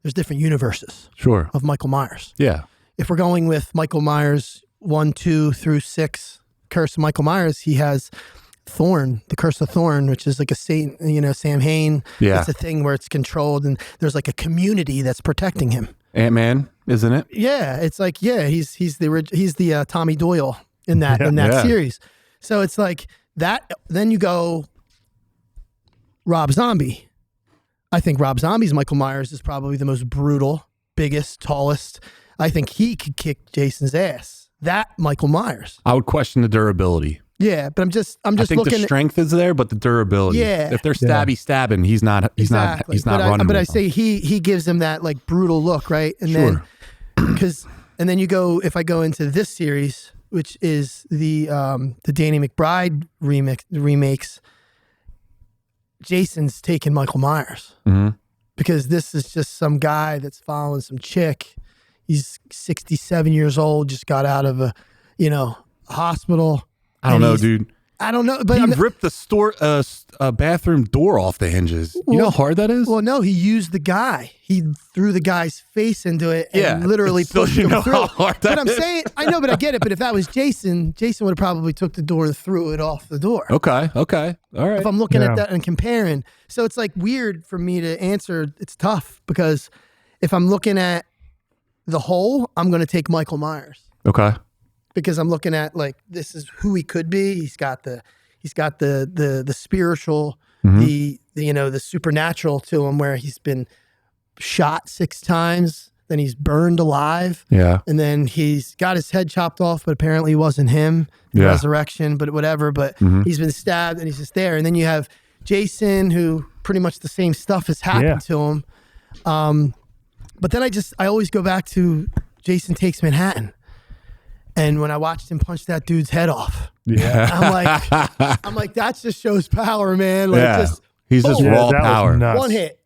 There's different universes of Michael Myers. Yeah. If we're going with Michael Myers 1, 2 through 6, Curse of Michael Myers, he has Thorn, the Curse of Thorn, which is like a Satan, Sam Hain. Yeah. It's a thing where it's controlled and there's like a community that's protecting him. Ant-Man, isn't it? Yeah, it's like he's the Tommy Doyle in that series. So it's like that. Then you go Rob Zombie. I think Rob Zombie's Michael Myers is probably the most brutal, biggest, tallest. I think he could kick Jason's ass. That Michael Myers. I would question the durability. Yeah, but I'm just I think looking the strength is there, but the durability. Yeah. If they're stabbing, he's not running. But I say he gives him that like brutal look, right? And then then you go, if I go into this series, which is the Danny McBride remakes, Jason's taking Michael Myers because this is just some guy that's following some chick. He's 67 years old, just got out of a hospital. I don't know, dude. I don't know, but he ripped the bathroom door off the hinges. You know how hard that is? Well, no, he used the guy. He threw the guy's face into it and literally so pushed you him know through. how hard that but I'm is? saying, I know, but I get it. But if that was Jason would have probably took the door and threw it off the door. Okay. All right. If I'm looking at that and comparing. So it's like weird for me to answer. It's tough because if I'm looking at the whole, I'm going to take Michael Myers. Okay. Because I'm looking at like this is who he could be. He's got the spiritual, the supernatural to him, where he's been shot 6 times, then he's burned alive, and then he's got his head chopped off, but apparently it wasn't him. The resurrection, but whatever. But he's been stabbed, and he's just there. And then you have Jason, who pretty much the same stuff has happened to him. But then I always go back to Jason Takes Manhattan. And when I watched him punch that dude's head off, I'm like, that just shows power, man. Like, he's just raw power. One hit.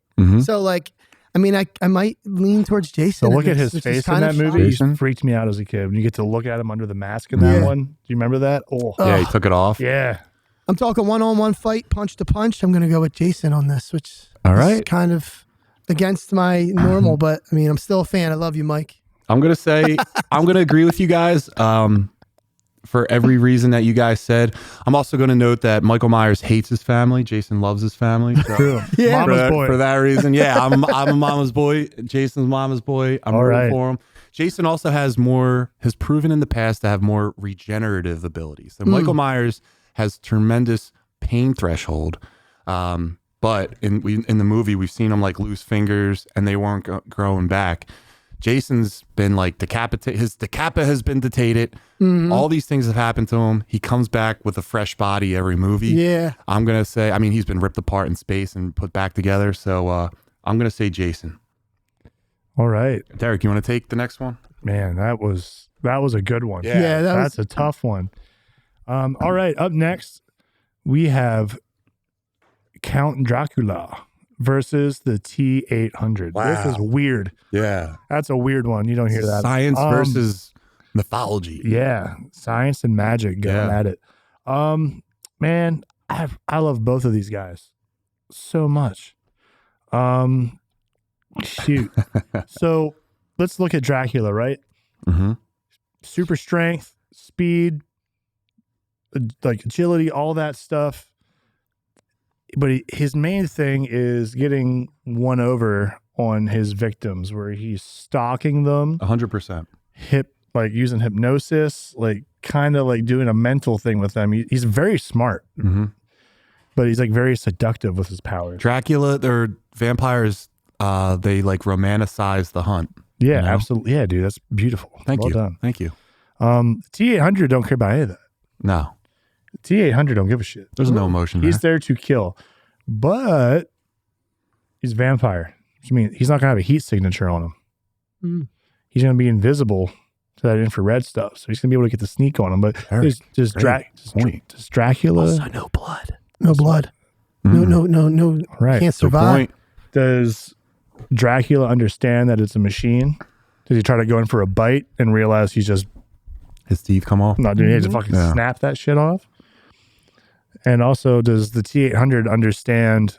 So like, I mean, I might lean towards Jason. So look at his face in that movie. He freaked me out as a kid. When you get to look at him under the mask in that one. Do you remember that? Oh, yeah, he took it off. Yeah. I'm talking one-on-one fight, punch to punch. I'm going to go with Jason on this, which is kind of against my normal, but I mean, I'm still a fan. I love you, Mike. I'm going to agree with you guys for every reason that you guys said. I'm also going to note that Michael Myers hates his family. Jason loves his family. So True. Mama's boy. For that reason, I'm a mama's boy. Jason's mama's boy. I'm rooting for him. Jason also has proven in the past to have more regenerative abilities. And Michael Myers has tremendous pain threshold. But in the movie, we've seen him like lose fingers and they weren't growing back. Jason's been like decapitated. His decapa has been detated. All these things have happened to him. He comes back with a fresh body every movie. Yeah. I'm going to say, I mean, he's been ripped apart in space and put back together. So I'm going to say Jason. All right. Derek, you want to take the next one? Man, that was a good one. Yeah, that's a tough one. All right. Up next, we have Count Dracula versus the T-800. Wow. This is weird. Yeah. That's a weird one. You don't hear that. Science versus mythology. Yeah, science and magic going at it. Man, I love both of these guys so much. Shoot. So let's look at Dracula, right? Mm-hmm. Super strength, speed, like agility, all that stuff. But his main thing is getting one over on his victims, where he's stalking them, 100%. like using hypnosis, like kind of like doing a mental thing with them. He's very smart, but he's like very seductive with his powers. Dracula, they're vampires. They like romanticize the hunt. Yeah, you know? absolutely. Yeah, dude, that's beautiful. Thank well you. done. Thank you. T-800 don't care about any of that. No, T-800 don't give a shit. there's no emotion there. He's there to kill, but he's a vampire. Which means he's not gonna have a heat signature on him. He's gonna be invisible to that infrared stuff, so he's gonna be able to get the sneak on him. But does Dracula? Also, no blood. No blood. No. Right. Can't So survive. point. Does Dracula understand that it's a machine? Does he try to go in for a bite and realize he's just His teeth come off. not doing it? He just fucking snap that shit off. And also, does the T-800 understand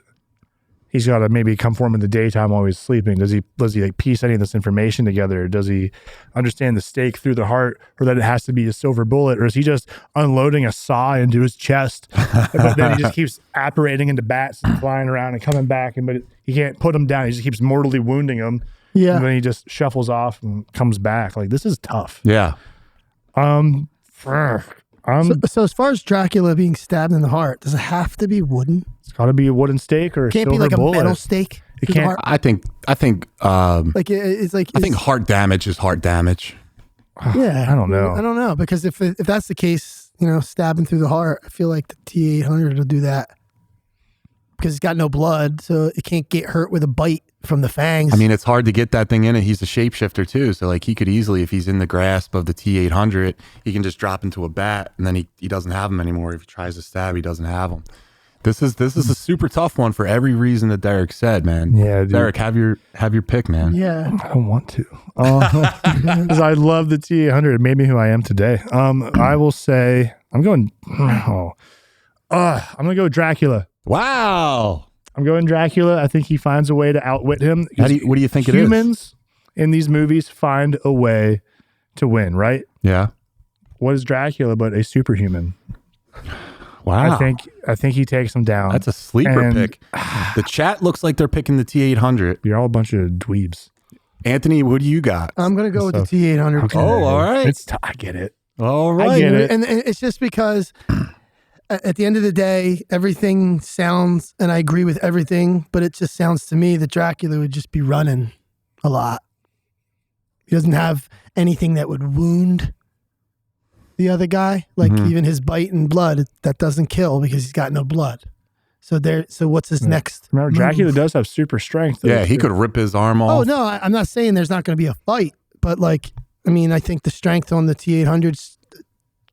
he's got to maybe come for him in the daytime while he's sleeping? Does he like piece any of this information together? Does he understand the stake through the heart, or that it has to be a silver bullet? Or is he just unloading a saw into his chest, but then he just keeps apparating into bats and flying around and coming back, but he can't put him down. He just keeps mortally wounding him. Yeah. And then he just shuffles off and comes back. Like, this is tough. Yeah. So as far as Dracula being stabbed in the heart, does it have to be wooden? It's got to be a wooden stake or a Can't silver be like bullet. a metal stake. It through the can't- heart? I think Like it's like I think heart damage is heart damage. yeah. I don't know. I don't know, because if that's the case, stabbing through the heart, I feel like the T-800 will do that because it's got no blood, so it can't get hurt with a bite from the fangs. I mean, it's hard to get that thing in it. He's a shapeshifter too, so like he could easily, if he's in the grasp of the T-800, he can just drop into a bat, and then he doesn't have him anymore. If he tries to stab, he doesn't have him. This is a super tough one for every reason that Derek said, man. Yeah, dude. Derek, have your pick, man. yeah. I don't want to. Because I love the T-800. It made me who I am today. I will say, I'm going to go Dracula. Wow. I'm going Dracula. I think he finds a way to outwit him. What do you think it is? Humans in these movies find a way to win, right? Yeah. What is Dracula but a superhuman? Wow. I think he takes him down. That's a sleeper And pick. The chat looks like they're picking the T-800. You're all a bunch of dweebs. Anthony, what do you got? I'm going to go with the T-800. Okay. Oh, all right. I get it. All I right. get it. And it's just because at the end of the day, everything sounds, and I agree with everything, but it just sounds to me that Dracula would just be running a lot. He doesn't have anything that would wound the other guy. Like even his bite and blood, that doesn't kill because he's got no blood. So what's his next Remember, move? Dracula does have super strength. though. Yeah, he could rip his arm off. Oh, no, I'm not saying there's not going to be a fight, but I think the strength on the T-800's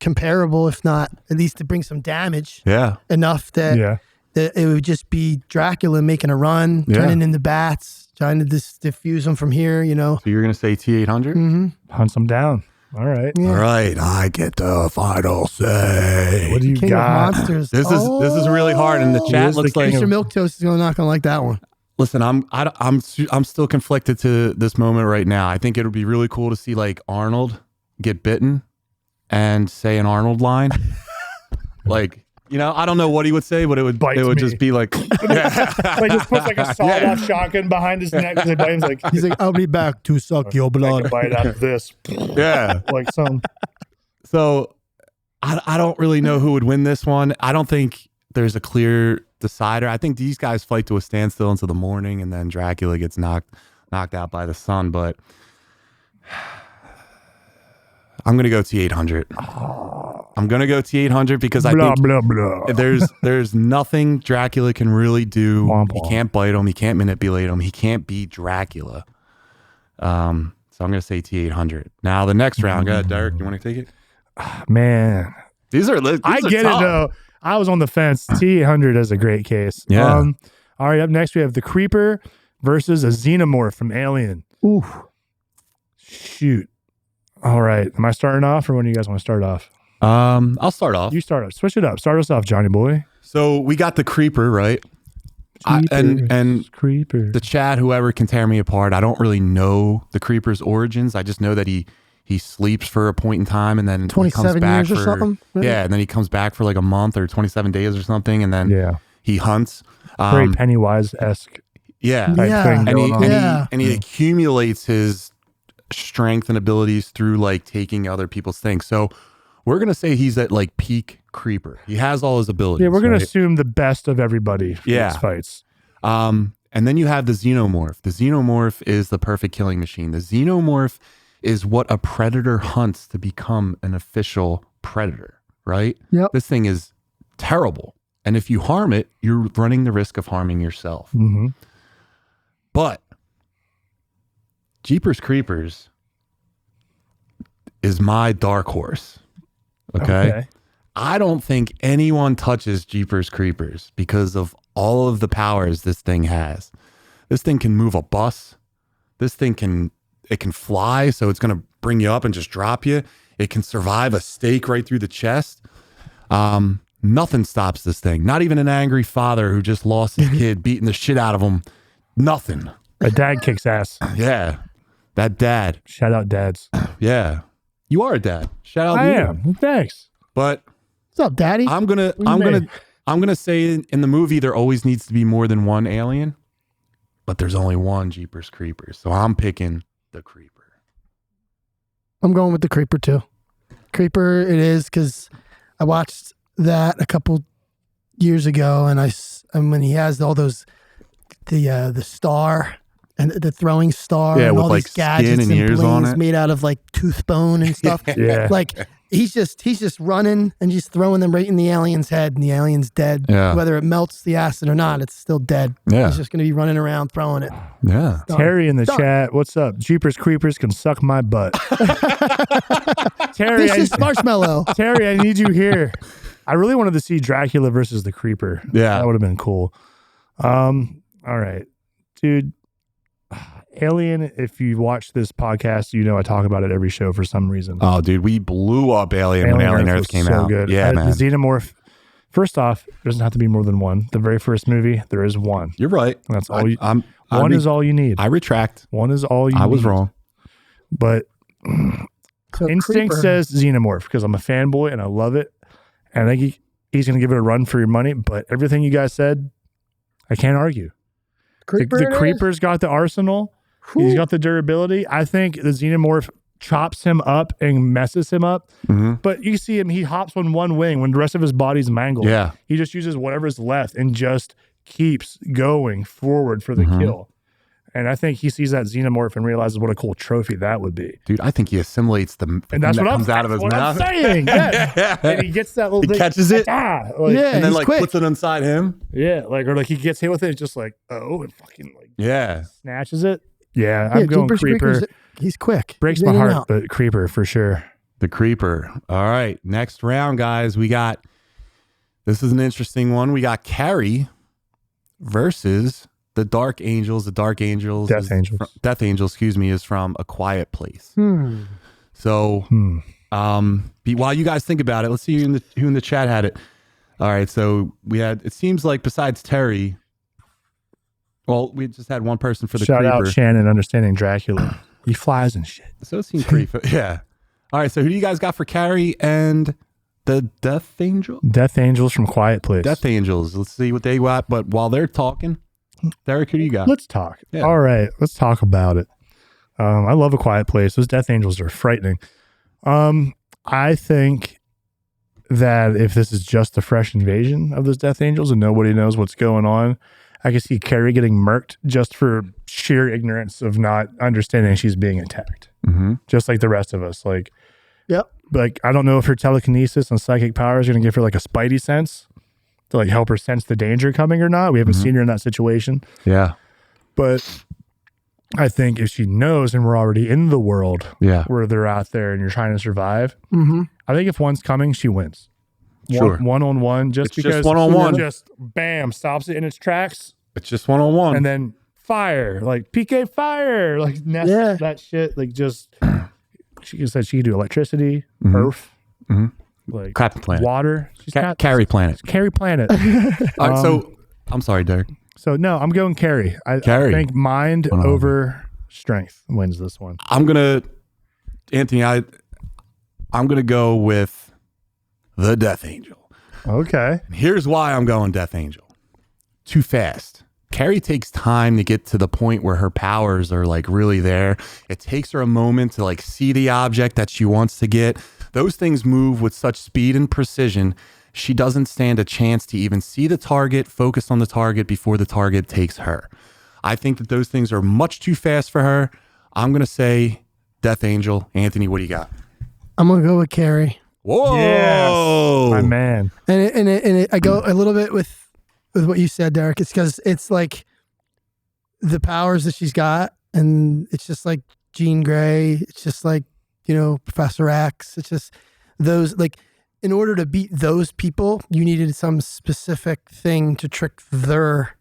comparable, if not at least to bring some damage. Yeah. Enough that it would just be Dracula making a run, turning into bats, trying to diffuse them from here, So you're going to say T-800? Hunts him down. All right. Yeah. All right, I get the final say. What do you King got? of Monsters. This is really hard, and the chat is the looks like. king Mr. Milquetoast is going to not going to like that one. Listen, I'm still conflicted to this moment right now. I think it would be really cool to see like Arnold get bitten and say an Arnold line, like. I don't know what he would say, but it would just be like, Like just puts like a sawed-off shotgun behind his neck. He's like, I'll be back to suck your I blood. can bite out of this. yeah. Like some. So I don't really know who would win this one. I don't think there's a clear decider. I think these guys fight to a standstill until the morning, and then Dracula gets knocked out by the sun. But I'm going to go T800. I'm going to go T800 because I think there's nothing Dracula can really do. He can't bite him. He can't manipulate him. He can't beat Dracula. So I'm going to say T800. Now, the next round. Go ahead, Derek. You want to take it? Man. These are I get tough. It, though. I was on the fence. T800 is a great case. Yeah. All right, up next, we have the Creeper versus a Xenomorph from Alien. Ooh. Shoot. All right. Am I starting off, or when do you guys want to start off? I'll start off. You start off. Switch it up. Start us off, Johnny boy. So we got the Creeper, right? And Creeper. The chat, whoever can tear me apart, I don't really know the Creeper's origins. I just know that he sleeps for a point in time, and then 27 he comes back years or something. Really? Yeah, and then he comes back for like a month or 27 days or something, and then he hunts. Very Pennywise-esque. Yeah. Thing and he accumulates his strength and abilities through like taking other people's things. So we're gonna say he's at like peak Creeper. He has all his abilities. Yeah, we're gonna assume the best of everybody for these fights. And then you have the Xenomorph. The Xenomorph is the perfect killing machine. The Xenomorph is what a predator hunts to become an official predator, right? Yep. This thing is terrible. And if you harm it, you're running the risk of harming yourself. Mm-hmm. But Jeepers is my dark horse. Okay? I don't think anyone touches Jeepers Creepers because of all of the powers this thing has. This thing can move a bus. This thing can fly, so it's going to bring you up and just drop you. It can survive a stake right through the chest. Nothing stops this thing. Not even an angry father who just lost his kid, beating the shit out of him. Nothing. A dad kicks ass. Yeah. That dad. Shout out dads. Yeah. You are a dad. Shout out I you. am. Thanks. But what's up, Daddy? I'm gonna say in the movie there always needs to be more than one alien, but there's only one Jeepers Creepers. So I'm picking the Creeper. I'm going with the Creeper too. Creeper it is, because I watched that a couple years ago, and when he has all those the star and the throwing star, and with all like these gadgets skin and ears on blings it, made out of like tooth bone and stuff. Yeah. Like he's just running and just throwing them right in the alien's head, and the alien's dead. Yeah. Whether it melts the acid or not, it's still dead. Yeah. He's just gonna be running around throwing it. Yeah. Terry in the chat, what's up? Jeepers Creepers can suck my butt. Terry, This is marshmallow. Terry, I need you here. I really wanted to see Dracula versus the Creeper. Yeah. That would have been cool. All right. Dude, Alien, if you watch this podcast, you know I talk about it every show for some reason. Oh, dude, we blew up Alien when Alien Earth came out. Good. Yeah, man. The Xenomorph, first off, there doesn't have to be more than one. The very first movie, there is one. You're right. That's all one is all you need. I retract. One is all you need. I was wrong. But So instinct Creeper. says Xenomorph because I'm a fanboy and I love it. And I think he's going to give it a run for your money. But everything you guys said, I can't argue. Creeper The it is. Creeper's got the arsenal. Whew. He's got the durability. I think the Xenomorph chops him up and messes him up. Mm-hmm. But you see him, he hops on one wing when the rest of his body's mangled. Yeah. He just uses whatever's left and just keeps going forward for the kill. And I think he sees that Xenomorph and realizes what a cool trophy that would be. Dude, I think he assimilates the And that's thing what that comes out of his mouth. I'm saying. Yeah. And he gets that little He thing. catches it. Yeah. And then he's like quick. puts it inside him. Yeah. Or he gets hit with it. It's just like, oh, and fucking like Yeah. snatches it. Yeah. I'm going Jeepers Creeper. Creepers, he's quick. Breaks He's my in and heart, out. but Creeper for sure. The Creeper. All right. Next round, guys. This is an interesting one. We got Carrie versus the Dark Angels. The Dark Angels. Death Angels. Death Angel, excuse me, is from A Quiet Place. Hmm. So while you guys think about it, let's see who in the chat had it. All right. So it seems like besides Terry, well, we just had one person for the Shout Creeper. out Shannon understanding Dracula. He flies and shit. So it seems pretty yeah. All right, so who do you guys got for Carrie and the Death Angel? Death Angels from Quiet Place. Death Angels. Let's see what they got. But while they're talking, Derek, who do you got? Let's talk. Yeah. All right, let's talk about it. I love A Quiet Place. Those Death Angels are frightening. I think that if this is just a fresh invasion of those Death Angels and nobody knows what's going on, I could see Carrie getting murked just for sheer ignorance of not understanding she's being attacked. Just like the rest of us. Like, Yep. like I don't know if her telekinesis and psychic powers are going to give her like a spidey sense to like help her sense the danger coming or not. We haven't seen her in that situation. Yeah. But I think if she knows and we're already in the world where they're out there and you're trying to survive, I think if one's coming, she wins. Sure. One-on-one, just because just one-on-one. Just bam, stops it in its tracks. It's just one-on-one. And then fire, like PK fire, like that shit. Like just, she said she could do electricity, earth, like Captain Planet. water. Carrie Planet. Carrie Planet. All right, so I'm sorry, Derek. So no, I'm going Carrie. I think mind over strength wins this one. I'm gonna go with the Death Angel. Okay. Here's why I'm going Death Angel. Too fast. Carrie takes time to get to the point where her powers are like really there. It takes her a moment to like see the object that she wants to get. Those things move with such speed and precision. She doesn't stand a chance to even see the target, focus on the target before the target takes her. I think that those things are much too fast for her. I'm going to say Death Angel. Anthony, what do you got? I'm going to go with Carrie. Whoa. Yes, my man. And I go a little bit with what you said, Derek. It's because it's like the powers that she's got, and it's just like Jean Grey. It's just like, Professor X. It's just those, like, in order to beat those people, you needed some specific thing to trick their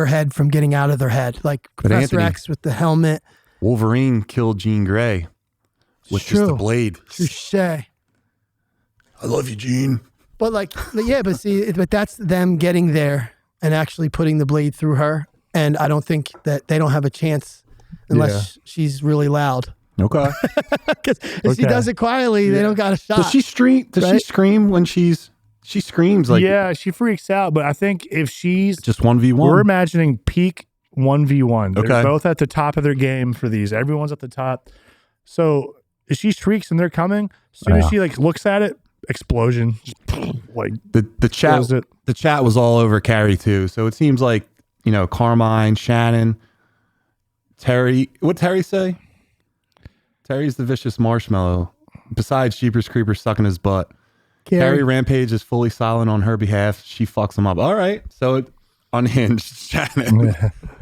head from getting out of their head. Like Professor X with the helmet. Wolverine killed Jean Grey with just the blade. Touche. I love you, Jean. But but that's them getting there and actually putting the blade through her. And I don't think that they don't have a chance unless she's really loud. Okay. Because if she does it quietly, they don't got a shot. Does she scream when she screams? Like, yeah, she freaks out. But I think if she's just 1v1, we're imagining peak 1v1. Okay. They're both at the top of their game for these. Everyone's at the top. So if she shrieks and they're coming, as soon as she like looks at it, explosion. Like the chat was all over Carrie too. So it seems like, Carmine, Shannon, Terry. What'd Terry say? Terry's the vicious marshmallow. Besides Jeepers Creeper sucking his butt. Carrie Rampage is fully silent on her behalf. She fucks him up. All right. So it unhinged Shannon.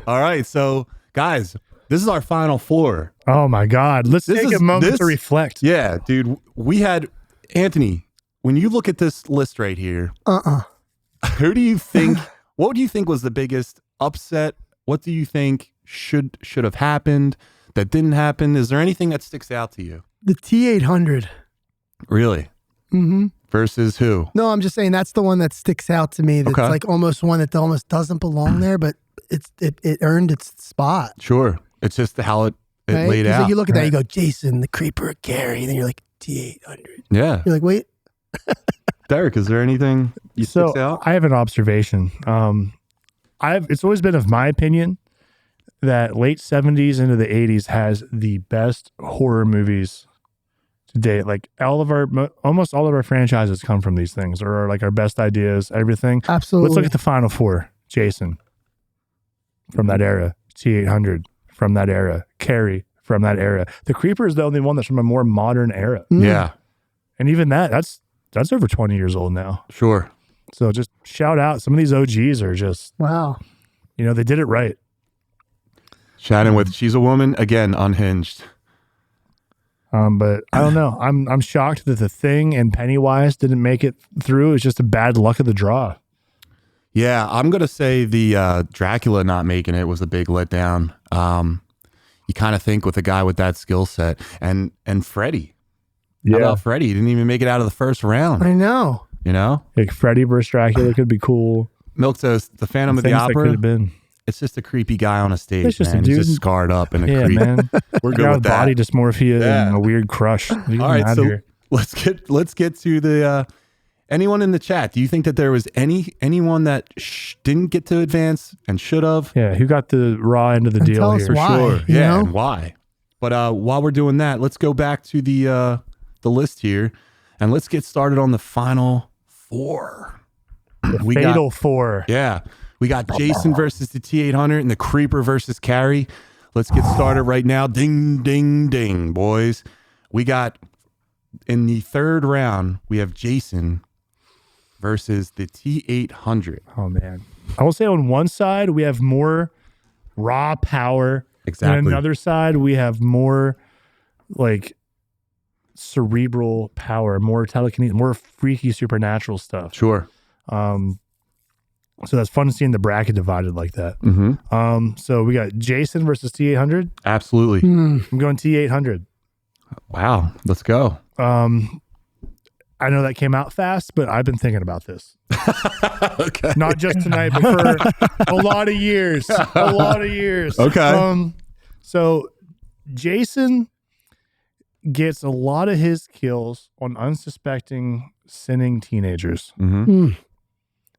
All right. So guys, this is our final four. Oh my God. Let's take a moment to reflect. Yeah, dude. We had Anthony, when you look at this list right here, who do you think, what do you think was the biggest upset? What do you think should have happened that didn't happen? Is there anything that sticks out to you? The T-800. Really? Mm-hmm. Versus who? No, I'm just saying that's the one that sticks out to me. That's like almost one that almost doesn't belong there, but it earned its spot. Sure. It's just how it laid out. Like you look at that, you go, Jason, the Creeper, Carrie, and then you're like, T-800. Yeah. You're like, wait. Derek, is there anything you sticks out? I have an observation. It's always been of my opinion that late 70s into the 80s has the best horror movies to date. Like almost all of our franchises come from these things, or are like our best ideas, everything. Absolutely. Let's look at the final four. Jason from that era, T-800 from that era, Carrie from that era. The Creeper is the only one that's from a more modern era. Yeah. And even that's over 20 years old now. Sure. So just shout out. Some of these OGs are just, wow. They did it right. Shannon with She's a Woman, again, unhinged. But I don't know. I'm shocked that The Thing and Pennywise didn't make it through. It's just a bad luck of the draw. Yeah, I'm going to say the Dracula not making it was a big letdown. You kind of think with a guy with that skill set. And Freddy. Yeah. How about Freddy? He didn't even make it out of the first round. I know. Like Freddy versus Dracula could be cool. Milk says the Phantom of the Opera. Could have been. It's just a creepy guy on a stage. It's just man. a dude. He's just scarred up and a creep. Man. We're good with that. Body dysmorphia and a weird crush. All right, so let's get to the anyone in the chat. Do you think that there was anyone that didn't get to advance and should have? Yeah, who got the raw end of the deal tell here? us why, sure. you know? And why? But while we're doing that, let's go back to the list here, and let's get started on the final four. Fatal four. Yeah. We got Jason versus the T-800 and the Creeper versus Carrie. Let's get started right now. Ding, ding, ding, boys. We got, in the third round, we have Jason versus the T-800. Oh, man. I will say on one side, we have more raw power. Exactly. On another side, we have more like cerebral power, more telekinesis, more freaky supernatural stuff. Sure. So that's fun seeing the bracket divided like that. So we got Jason versus T-800. Absolutely. I'm going T-800. Wow. Let's go. I know that came out fast, but I've been thinking about this. Okay. Not just tonight, but for a lot of years. Okay. So Jason gets a lot of his kills on unsuspecting, sinning teenagers.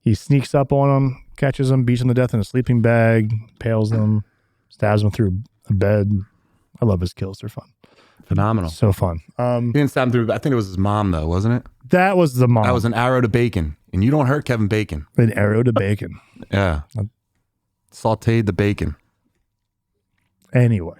He sneaks up on them, catches them, beats them to death in a sleeping bag, impales them, stabs them through a bed. I love his kills. They're fun. Phenomenal. So fun. He didn't stab him through, I think it was his mom, though, wasn't it? That was the mom. That was an arrow to bacon. And you don't hurt Kevin Bacon. An arrow to bacon. Yeah. Sauteed the bacon. Anyway.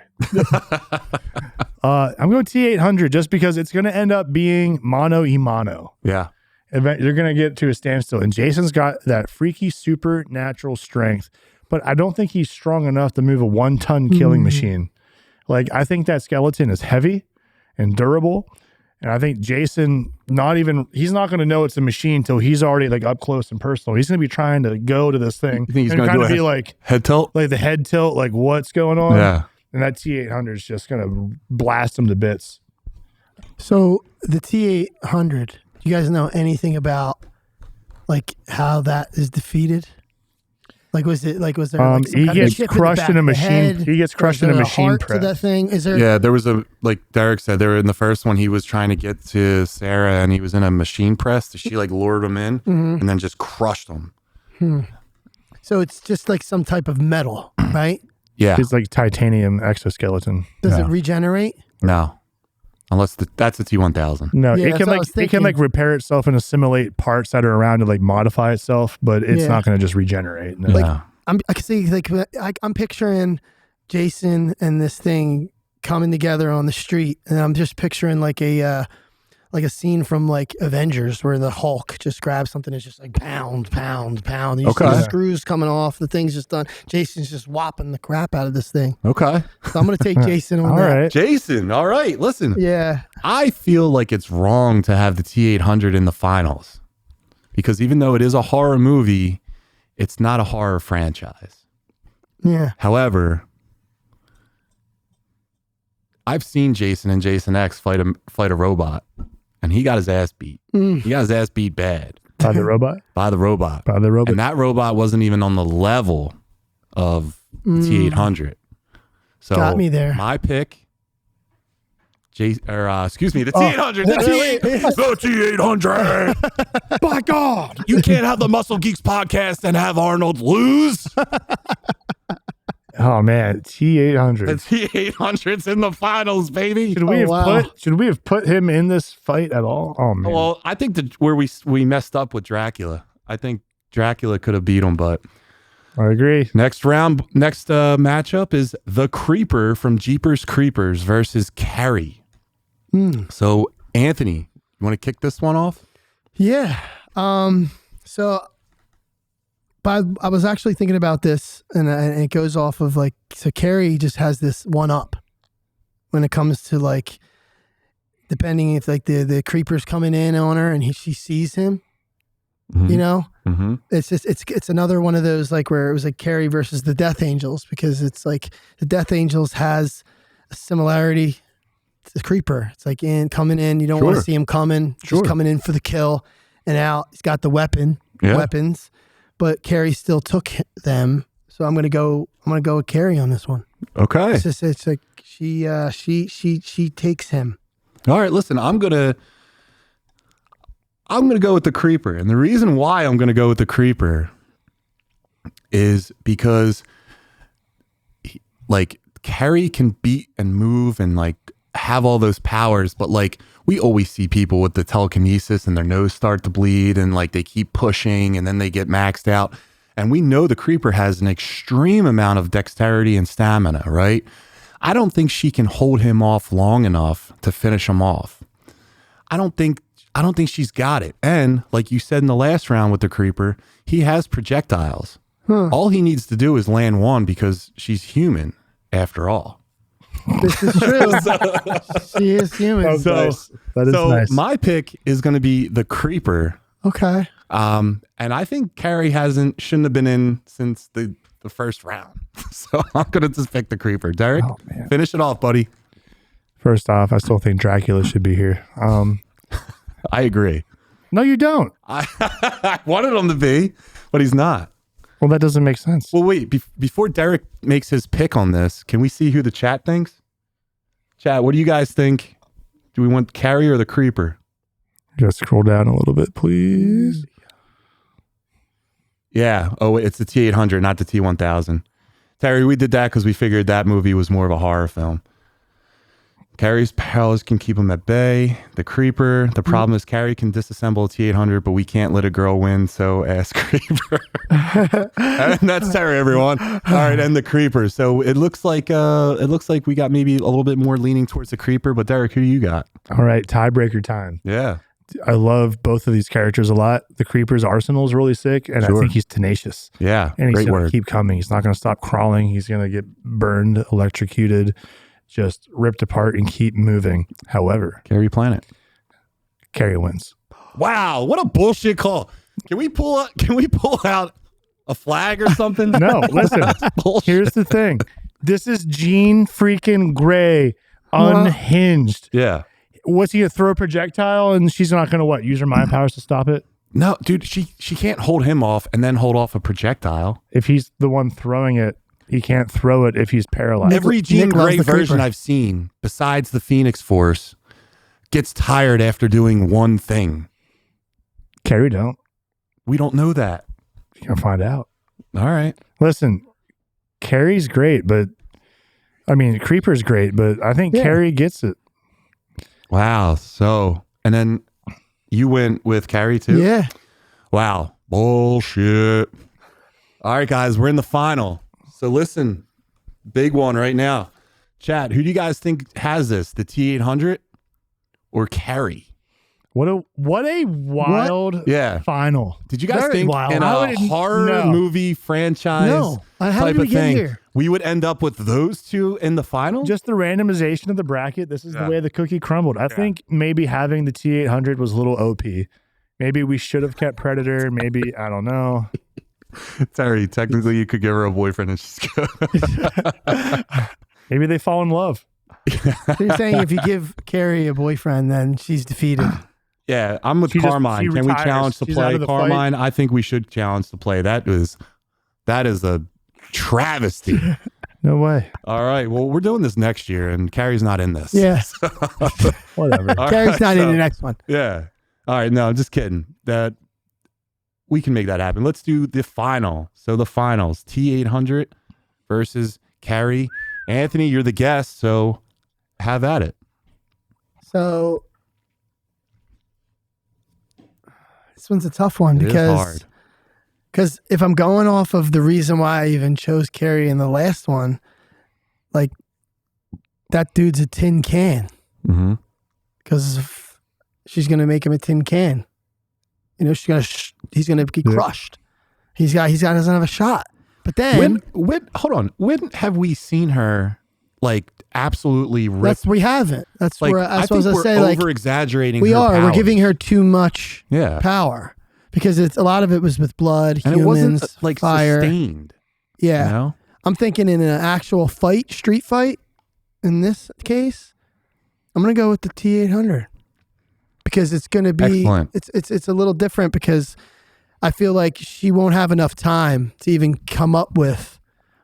I'm going T-800 just because it's going to end up being mano y mano. Yeah. You're going to get to a standstill. And Jason's got that freaky supernatural strength, but I don't think he's strong enough to move a 1-ton killing machine. Like, I think that skeleton is heavy and durable. And I think Jason, he's not going to know it's a machine till he's already like up close and personal. He's going to be trying to go to this thing. You think he's and going to kind of do be like head tilt? Like the head tilt, like what's going on? Yeah. And that T-800 is just going to blast him to bits. So the T-800, do you guys know anything about like how that is defeated? Like was there like some he kind gets of chip crushed in a machine. head? He gets crushed Or in a is there machine heart press. to that thing? Is there? Yeah, there was like Derek said, there in the first one, he was trying to get to Sarah and he was in a machine press. So she like lured him in and then just crushed him. So it's just like some type of metal, right? Yeah. It's like titanium exoskeleton. Does it regenerate? No. Unless that's a T-1000. No, Yeah, it that's can what I like was it can like thinking. repair itself and assimilate parts that are around to like modify itself, but it's Yeah. not going to just regenerate. No. Yeah. I can see like I'm picturing Jason and this thing coming together on the street, and I'm just picturing like a scene from like Avengers where the Hulk just grabs something and it's just like pound. And you see the screws coming off. The thing's just done. Jason's just whopping the crap out of this thing. Okay. So I'm gonna take Jason on All that. right. Jason, all right. Listen, Yeah. I feel like it's wrong to have the T-800 in the finals because even though it is a horror movie, it's not a horror franchise. Yeah. However, I've seen Jason and Jason X fight a robot, and he got his ass beat. He got his ass beat bad By the robot? by the robot. By the robot. And that robot wasn't even on the level of the T-800. So Got me there. My pick, the T-800. The T-800. By God, you can't have the Muscle Geeks podcast and have Arnold lose. Oh man, The T-800. T-800's in the finals, baby. Should we have put him in this fight at all? Oh man. Well, I think where we messed up with Dracula. I think Dracula could have beat him, but I agree. next matchup is the Creeper from Jeepers Creepers versus Carrie. So, Anthony, you want to kick this one off? Yeah. So I was actually thinking about this, and it goes off of like, so Carrie just has this one up when it comes to like, depending if like the creeper's coming in on her and she sees him, you know, it's just it's another one of those like where it was like Carrie versus the Death Angels, because it's like the Death Angels has a similarity to the creeper. It's like coming in, you don't want to see him coming, just coming in for the kill and out. He's got the weapons. But Carrie still took them, so I'm gonna go with Carrie on this one. Okay. It's like she takes him. All right. Listen, I'm gonna go with the Creeper, and the reason why I'm gonna go with the Creeper is because like Carrie can beat and move and like have all those powers, but like we always see people with the telekinesis and their nose start to bleed and like they keep pushing and then they get maxed out. And we know the Creeper has an extreme amount of dexterity and stamina, right? I don't think she can hold him off long enough to finish him off. I don't think she's got it. And like you said in the last round with the Creeper, he has projectiles. All he needs to do is land one because she's human after all. This is true. She is human. That is nice. My pick is going to be the Creeper. Okay. And I think Carrie shouldn't have been in since the first round. So I'm going to just pick the Creeper. Derek, finish it off, buddy. First off, I still think Dracula should be here. I agree. No, you don't. I wanted him to be, but he's not. Well, that doesn't make sense. Well, wait. Before Derek makes his pick on this, can we see who the chat thinks? Chat, what do you guys think? Do we want Carrie or the Creeper? Just scroll down a little bit, please. Yeah. Oh, it's the T800, not the T1000. Terry, we did that because we figured that movie was more of a horror film. Carrie's powers can keep him at bay. The Creeper, the problem is Carrie can disassemble a T800, but we can't let a girl win, so ask Creeper. And that's Terry, everyone. All right, and the Creeper. So it looks like we got maybe a little bit more leaning towards the Creeper, but Derek, who do you got? All right, tiebreaker time. Yeah. I love both of these characters a lot. The Creeper's arsenal is really sick, and I think he's tenacious. Yeah, and he's great going word. to keep coming. He's not going to stop crawling. He's going to get burned, electrocuted, just ripped apart, and keep moving. However, Carrie Planet. Carrie wins. Wow, what a bullshit call. Can we pull out a flag or something? No, listen. Here's the thing. This is Jean freaking Grey, unhinged. Yeah. What's he gonna throw a projectile and she's not gonna use her mind powers to stop it? No, dude, she can't hold him off and then hold off a projectile. If he's the one throwing it, he can't throw it if he's paralyzed. Every Jean Grey version I've seen, besides the Phoenix Force, gets tired after doing one thing. Carrie don't. We don't know that. You're gonna find out. All right. Listen, Carrie's great, but Creeper's great, but I think Carrie gets it. Wow. So, and then you went with Carrie too? Yeah. Wow. Bullshit. All right, guys, we're in the final. So listen, big one right now. Chat, who do you guys think has this? The T800 or Carrie? What a wild final. Did you guys Very think wild. in a horror movie franchise type of thing, we would end up with those two in the final? Just the randomization of the bracket. This is the way the cookie crumbled. I think maybe having the T800 was a little OP. Maybe we should have kept Predator. Maybe, I don't know. Terry, technically you could give her a boyfriend and she's good. Maybe they fall in love. So you're saying if you give Carrie a boyfriend, then she's defeated. Yeah, I'm with Carmine. Can we challenge the play? Carmine, I think we should challenge the play. That is a travesty. No way. All right. Well, we're doing this next year, and Carrie's not in this. Yeah. Whatever. Carrie's not in the next one. Yeah. All right. No, I'm just kidding. That we can make that happen. Let's do the final. So the finals: T800 versus Carrie. Anthony, you're the guest, so have at it. So this one's a tough one It is hard. because if I'm going off of the reason why I even chose Carrie in the last one, like that dude's a tin can because she's gonna make him a tin can. You know, he's gonna get crushed. He doesn't have a shot. But then hold on. When have we seen her like absolutely ripped? we haven't. That's like, where I think was we're to say like over exaggerating. we her are. powers. We're giving her too much power. because it's a lot of it was with blood, And humans, it wasn't like fire. sustained. Yeah. You know? I'm thinking in an actual street fight, in this case, I'm going to go with the T800 because it's going to be, Excellent. it's a little different because I feel like she won't have enough time to even come up with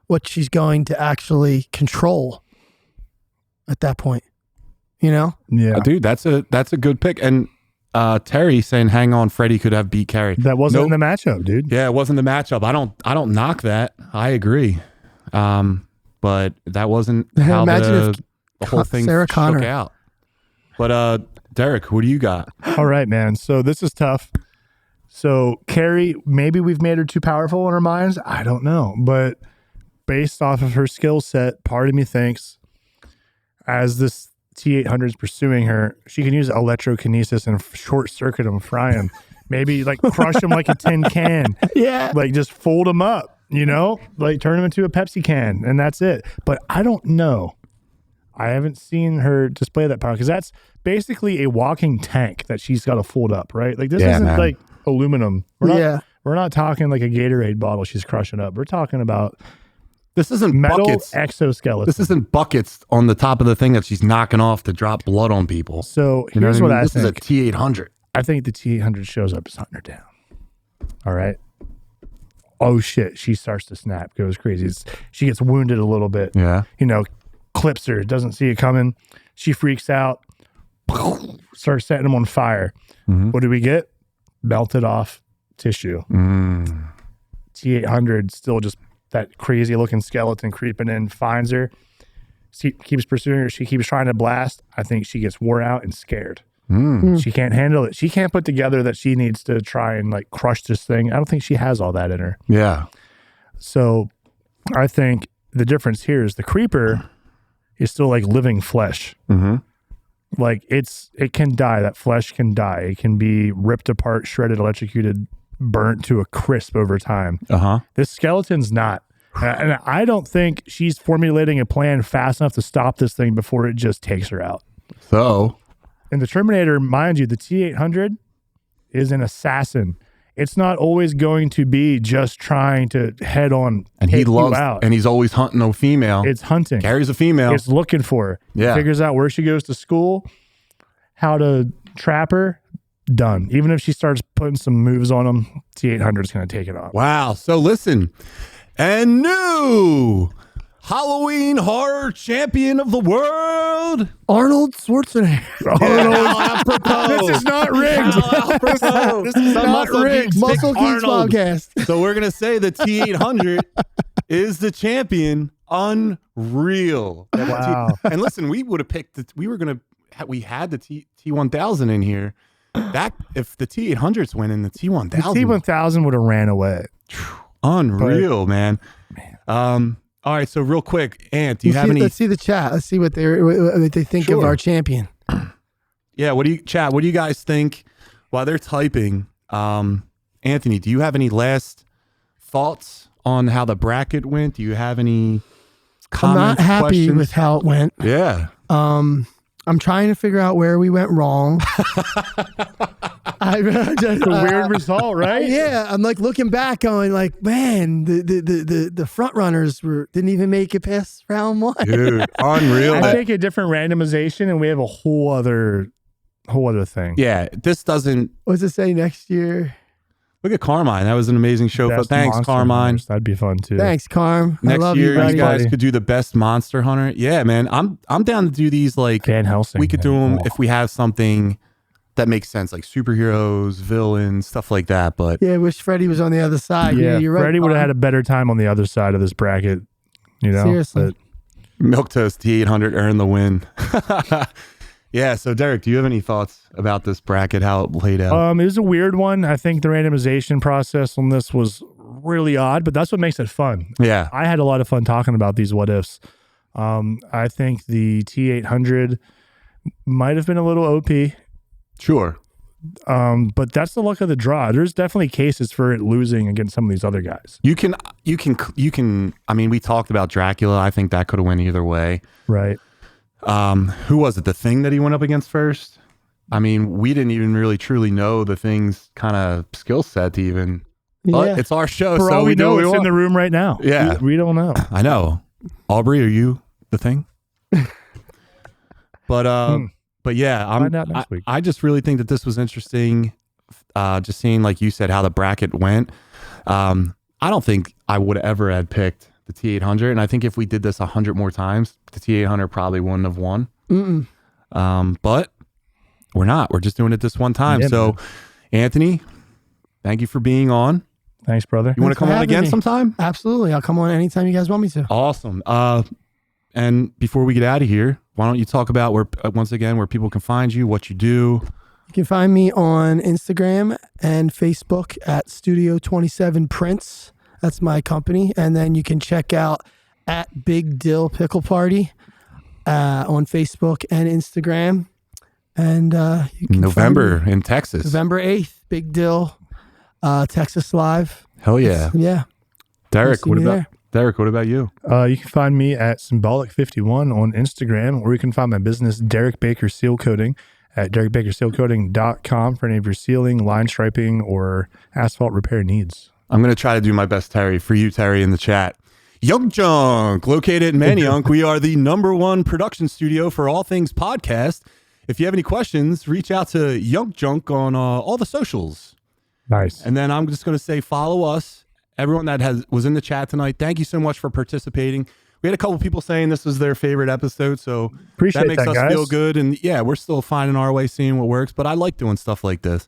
what she's going to actually control at that point, you know? Yeah. Dude, that's a good pick. And Terry saying, "Hang on, Freddy could have beat Carrie." That wasn't in the matchup, dude. Yeah, it wasn't the matchup. I don't knock that. I agree. But that wasn't how Imagine the whole thing Sarah Connor. shook out. But Derek, who do you got? All right, man. So this is tough. So Carrie, maybe we've made her too powerful in our minds. I don't know. But based off of her skill set, part of me thinks as this T-800 is pursuing her, she can use electrokinesis and short circuit him, fry him. Maybe like crush him like a tin can. Yeah. Like just fold him up, you know, like turn him into a Pepsi can, and that's it. But I don't know. I haven't seen her display that power because that's basically a walking tank that she's got to fold up, right? Like this isn't like aluminum. We're not talking like a Gatorade bottle she's crushing up. We're talking about this isn't metal buckets. Exoskeleton. This isn't buckets on the top of the thing that she's knocking off to drop blood on people. So here's what I think. This is a T-800. I think the T-800 shows up, is hunting her down. All right. Oh shit! She starts to snap, goes crazy. She gets wounded a little bit. Yeah. You know, clips her, doesn't see it coming. She freaks out, starts setting him on fire. What do we get? Melted off tissue. T-800 still just that crazy looking skeleton creeping in, finds her, keeps pursuing her. She keeps trying to blast. I think she gets wore out and scared. She can't handle it. She can't put together that she needs to try and like crush this thing. I don't think she has all that in her. Yeah. So I think the difference here is the creeper is still like living flesh. Like it can die. That flesh can die. It can be ripped apart, shredded, electrocuted, burnt to a crisp over time. This skeleton's not. And I don't think she's formulating a plan fast enough to stop this thing before it just takes her out. So, in the Terminator, mind you, the T-800 is an assassin. It's not always going to be just trying to head on and he loves out. And he's always hunting a female. It's hunting. Carrie's a female. It's looking for her. Yeah. Figures out where she goes to school, how to trap her. Done. Even if she starts putting some moves on him, T-800 is going to take it off. Wow. So listen, and new Halloween horror champion of the world, Arnold Schwarzenegger. This is not rigged. This is not rigged. Muscle Geeks Podcast. So we're going to say the T-800 is the champion. Unreal. Wow. And listen, we would have picked, we had the T-1000 in here. That if the T-800's winning, the T-1000. The T-1000 would have ran away. Unreal, man. All right, so real quick, Ant, do you have any? Let's see the chat. Let's see what they think of our champion. Yeah, what do you guys think while they're typing? Anthony, do you have any last thoughts on how the bracket went? Do you have any comments? I'm not happy questions? with how it went. Yeah. I'm trying to figure out where we went wrong. It's a weird result, right? Yeah, I'm like looking back, going like, man, the front runners didn't even make it past round one. Dude, unreal. I take a different randomization, and we have a whole other thing. Yeah, this doesn't. What does it say next year? Look at Carmine. That was an amazing show. Best Thanks, Monster Carmine. Hunters. That'd be fun too. Thanks, Carm. Next I love year, you guys could do the best Monster Hunter. Yeah, man. I'm down to do these like Van Helsing. we could do them if we have something that makes sense, like superheroes, villains, stuff like that. But yeah, I wish Freddy was on the other side. Yeah, you're right. Freddy would have had a better time on the other side of this bracket. You know, Seriously. Milquetoast T-800 earned the win. Yeah. So Derek, do you have any thoughts about this bracket? How it played out? It was a weird one. I think the randomization process on this was really odd, but that's what makes it fun. Yeah. I had a lot of fun talking about these what ifs. I think the T-800 might have been a little OP. Sure. But that's the luck of the draw. There's definitely cases for it losing against some of these other guys. You can. I mean, we talked about Dracula. I think that could have went either way. Right. Who was it? The Thing that he went up against first? I mean, we didn't even really truly know the Thing's kind of skill set to even. But it's our show, For so all we know, do it's in the room right now. Yeah. We don't know. I know. Aubrey, are you the Thing? But yeah, Find out next week. I just really think that this was interesting. Just seeing, like you said, how the bracket went. I don't think I would have ever had picked the T-800, and I think if we did this 100 more times, the T-800 probably wouldn't have won. But we're not. We're just doing it this one time. Yeah, so, man. Anthony, thank you for being on. Thanks, brother. You want to come on again sometime? Absolutely. I'll come on anytime you guys want me to. Awesome. And before we get out of here, why don't you talk about where, once again, where people can find you, what you do? You can find me on Instagram and Facebook at Studio 27 Prints. That's my company. And then you can check out at Big Dill Pickle Party on Facebook and Instagram. And you can November in Texas. November 8th, Big Dill, Texas Live. Hell yeah. Yeah. Derek, See what me about there. Derek? What about you? You can find me at Symbolic51 on Instagram, or you can find my business, Derek Baker Seal Coating, at DerekBakerSealCoating.com for any of your sealing, line striping, or asphalt repair needs. I'm going to try to do my best, Terry, for you, Terry, in the chat. Young Junk, located in Manayunk. We are the #1 production studio for all things podcast. If you have any questions, reach out to Young Junk on all the socials. Nice. And then I'm just going to say follow us. Everyone that was in the chat tonight, thank you so much for participating. We had a couple people saying this was their favorite episode, so Appreciate that makes us guys. feel good. And yeah, we're still finding our way, seeing what works, but I like doing stuff like this.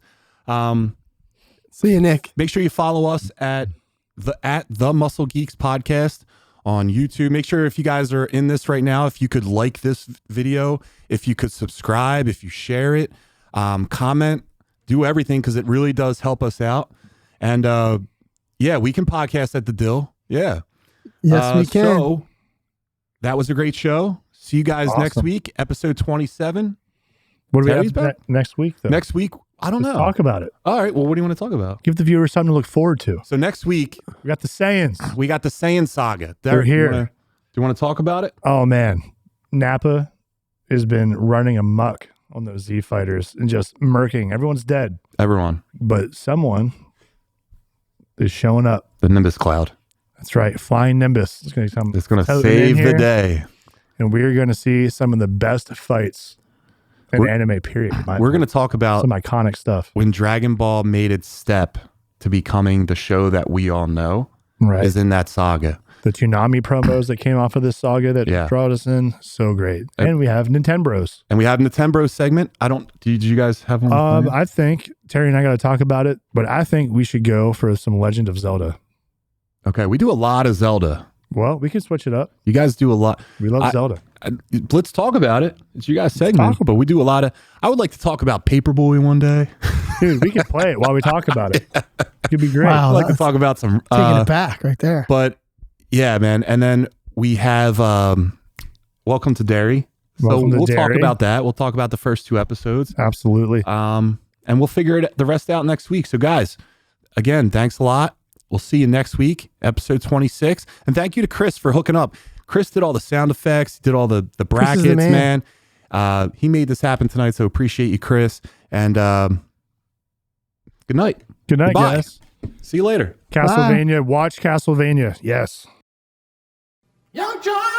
See you, Nick. Make sure you follow us at the Muscle Geeks Podcast on YouTube. Make sure if you guys are in this right now, if you could like this video, if you could subscribe, if you share it, comment, do everything, because it really does help us out. And yeah, we can podcast at the Dill. Yeah. Yes, we can. So that was a great show. See you guys next week, episode 27. What do we Terry's have back? next week, though? Next week, I don't Let's know. talk about it. All right. Well, what do you want to talk about? Give the viewers something to look forward to. So next week, We got the Saiyans. we got the Saiyan Saga. They're here. Do you want to talk about it? Oh, man. Nappa has been running amok on those Z fighters and just murking. Everyone's dead, Everyone. but someone is showing up. The Nimbus Cloud. That's right. Flying Nimbus. It's going to come. It's going to toting in save the here, day. And we're going to see some of the best fights in anime, period. We're going to talk about some iconic stuff. when Dragon Ball made its step to becoming the show that we all know Right. is in that saga. The Toonami promos that came off of this saga that Yeah. brought us in. So great. And we have Nintembros. And we have Nintendo segment. Did you guys have one? planned? I think Terry and I got to talk about it, but I think we should go for some Legend of Zelda. Okay. We do a lot of Zelda. Well, we can switch it up. You guys do a lot. We love Zelda. Let's talk about it. It's you guys' segment, but we do a lot of. I would like to talk about Paperboy one day. Dude, we can play it while we talk about it. It could be great. Wow. I'd like to that's talk about some. taking it back right there. But yeah, man. And then we have Welcome to Derry. Welcome to We'll talk Derry. about that. We'll talk about the first 2 episodes. Absolutely. And we'll figure the rest out next week. So guys, again, thanks a lot. We'll see you next week, episode 26. And thank you to Chris for hooking up. Chris did all the sound effects, did all the brackets, the man. man. He made this happen tonight, so appreciate you, Chris. And good night. Good night, Goodbye. guys. See you later. Castlevania. Watch Castlevania. Yes. Young John!